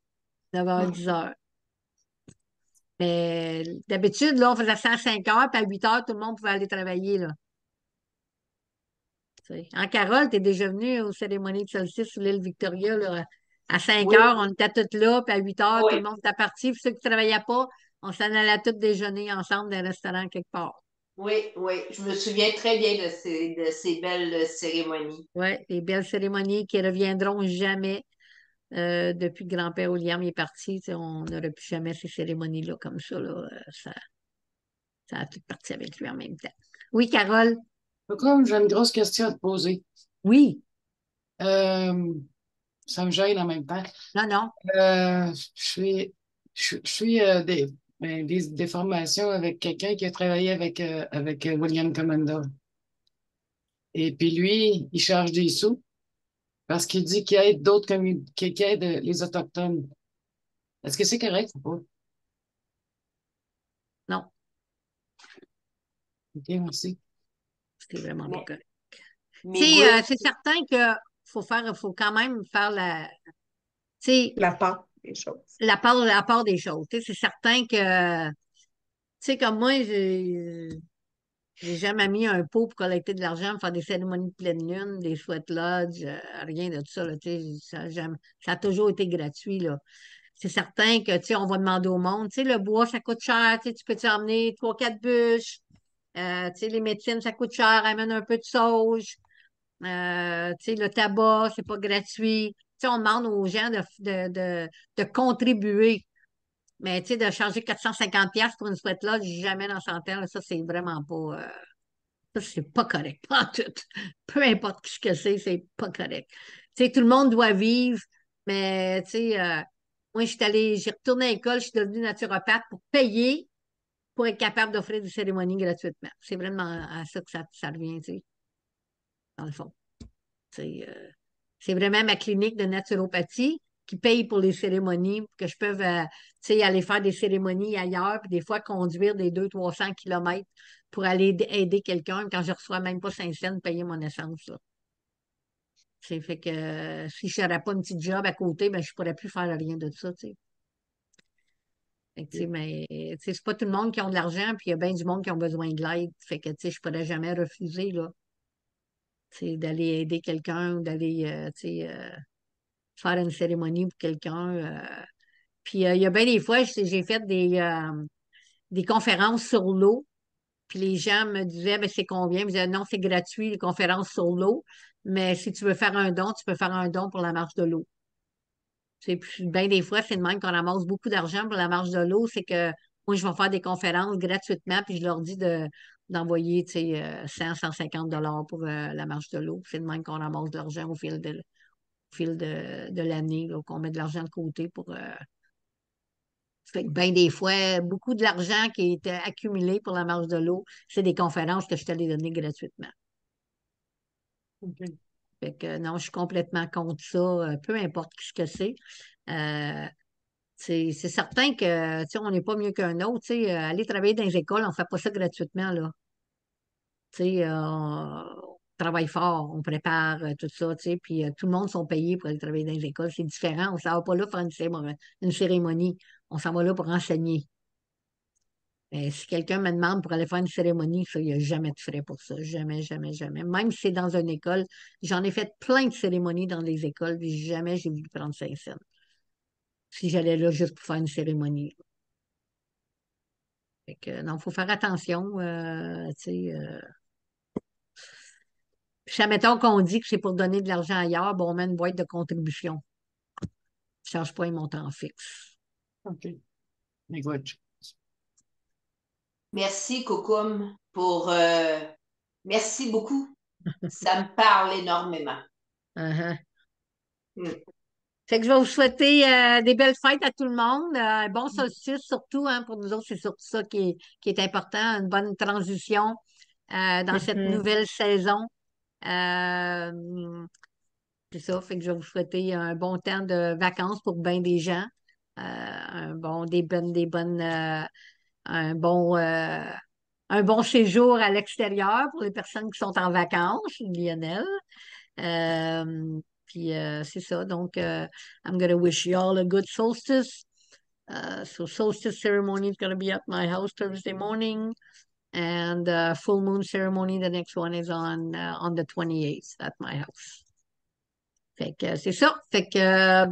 9 heures, 10 heures. Mais d'habitude, là, on faisait ça à 5 heures, puis à 8 heures, tout le monde pouvait aller travailler, là. Tu sais. En Carole, t'es déjà venue aux cérémonies de solstice sur l'île Victoria, là. À 5 Oui, heures, on était toutes là, puis à 8 heures, tout oui, le monde était parti. Puis ceux qui ne travaillaient pas, on s'en allait tous déjeuner ensemble dans un restaurant quelque part. oui, oui. Je me souviens très bien de ces belles cérémonies. Oui, des belles cérémonies qui reviendront jamais. Depuis que grand-père William est parti, tu sais, on n'aurait plus jamais ces cérémonies-là comme ça, là. Ça a tout parti avec lui en même temps. Oui, Carole? Comme j'ai une grosse question à te poser. Oui. Euh, Ça me gêne en même temps. Non, non. Je suis des formations avec quelqu'un qui a travaillé avec William Commander. Et puis lui, il charge des sous parce qu'il dit qu'il aide d'autres communautés, qu'il aide les Autochtones. Est-ce que c'est correct ou pas? Non, OK, merci. c'était vraiment pas Mais, correct. Tu mais sais, Bruce, c'est certain que faut quand même faire tu sais, La part des choses. la part des choses. Tu sais, c'est certain que, tu sais, comme moi, j'ai jamais mis un pot pour collecter de l'argent, pour faire des cérémonies de pleine lune, des sweat lodges, rien de tout ça, là, tu sais, ça a toujours été gratuit, là. C'est certain que, tu sais, on va demander au monde, tu sais, le bois, ça coûte cher, tu sais, tu peux-tu emmener trois, quatre bûches? Tu sais, les médecines, ça coûte cher, amène un peu de sauge. Tu sais, le tabac, c'est pas gratuit. Tu sais, on demande aux gens de contribuer. Mais, tu sais, de charger 450$ pour une sweat lodge, jamais dans 100 ans, là, ça, c'est vraiment pas... ça, c'est pas correct, pas en tout. Peu importe ce que c'est pas correct. Tu sais, tout le monde doit vivre, mais tu sais, moi, j'ai retourné à l'école, je suis devenue naturopathe pour payer pour être capable d'offrir des cérémonies gratuitement. C'est vraiment à ça que ça revient, tu sais, dans le fond. Tu sais, c'est vraiment ma clinique de naturopathie qui paye pour les cérémonies, pour que je peux tu sais, aller faire des cérémonies ailleurs, puis des fois conduire des 200-300 kilomètres pour aller aider quelqu'un quand je reçois même pas 5 cents de payer mon essence, là. C'est fait que si je n'aurais pas une petite job à côté, ben, je ne pourrais plus faire rien de ça, tu sais. Fait que, tu sais, mais tu sais, c'est pas tout le monde qui a de l'argent, puis il y a bien du monde qui ont besoin de l'aide. Fait que, tu sais, je pourrais jamais refuser, là, tu sais, d'aller aider quelqu'un ou d'aller, tu sais, faire une cérémonie pour quelqu'un. Puis il y a bien des fois, j'ai fait des conférences sur l'eau, puis les gens me disaient, ben, c'est combien? Ils me disaient, non, c'est gratuit, les conférences sur l'eau, mais si tu veux faire un don, tu peux faire un don pour la marche de l'eau. Puis bien des fois, c'est de même qu'on ramasse beaucoup d'argent pour la marche de l'eau, c'est que moi, je vais faire des conférences gratuitement, puis je leur dis d'envoyer, tu sais, 100-150$ pour la marche de l'eau. C'est de même qu'on ramasse de l'argent au fil de l'année, là, qu'on met de l'argent de côté pour. Fait que bien des fois, beaucoup de l'argent qui était accumulé pour la marche de l'eau, c'est des conférences que je t'allais donner gratuitement. OK. Fait que non, je suis complètement contre ça, peu importe ce que c'est. Euh, c'est certain que tu sais, on n'est pas mieux qu'un autre. Tu sais, aller travailler dans les écoles, on ne fait pas ça gratuitement, là. Tu sais, on travaille fort, on prépare tout ça, tu sais, puis tout le monde sont payés pour aller travailler dans les écoles. C'est différent. On ne s'en va pas là faire une cérémonie. On s'en va là pour enseigner. Si quelqu'un me demande pour aller faire une cérémonie, ça, il n'y a jamais de frais pour ça. Jamais, jamais, jamais. Même si c'est dans une école, j'en ai fait plein de cérémonies dans les écoles, puis jamais j'ai voulu prendre 5 cents. Si j'allais là juste pour faire une cérémonie. Fait que, non, il faut faire attention. Tu sais, puis, admettons qu'on dit que c'est pour donner de l'argent ailleurs, bon, on met une boîte de contribution. Je ne change pas un montant fixe. OK. Écoute, merci Cocum pour merci beaucoup. Ça me parle énormément. Uh-huh. Mm. Fait que je vais vous souhaiter des belles fêtes à tout le monde. Un bon solstice surtout, hein, pour nous autres, c'est surtout ça qui est important. Une bonne transition dans cette Mhm. nouvelle saison. C'est ça, fait que je vais vous souhaiter un bon temps de vacances pour bien des gens. Des bonnes un bon séjour à l'extérieur pour les personnes qui sont en vacances, Lionel. Puis c'est ça. Donc, I'm going to wish you all a good solstice. So solstice ceremony is going to be at my house Thursday morning. And full moon ceremony, the next one is on the 28th at my house. Fait que c'est ça. Fait que, à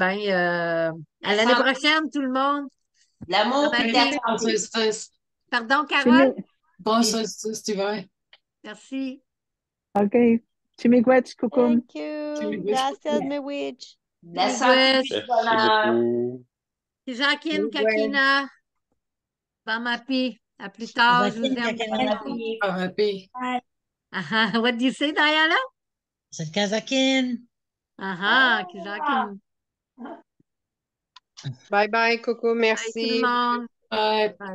l'année prochaine, tout le monde. L'amour et la Bon santé. solstice. Pardon, Carole? Bon solstice d'hiver. Merci. OK. Chimigwech, kukum. Thank you. Gracias, Miigwech. La santé, Miigwech. du Merci bonheur. beaucoup. Kijakin, Ouais. Kakina, Bamapi. À plus tard. Je vous Kazakin, aime Kakina. beaucoup. Happy. What do you say, Diana? Said Kazakin. Kijakin. Bye bye, Coco. Bye tout Merci. le monde. Bye. Bye.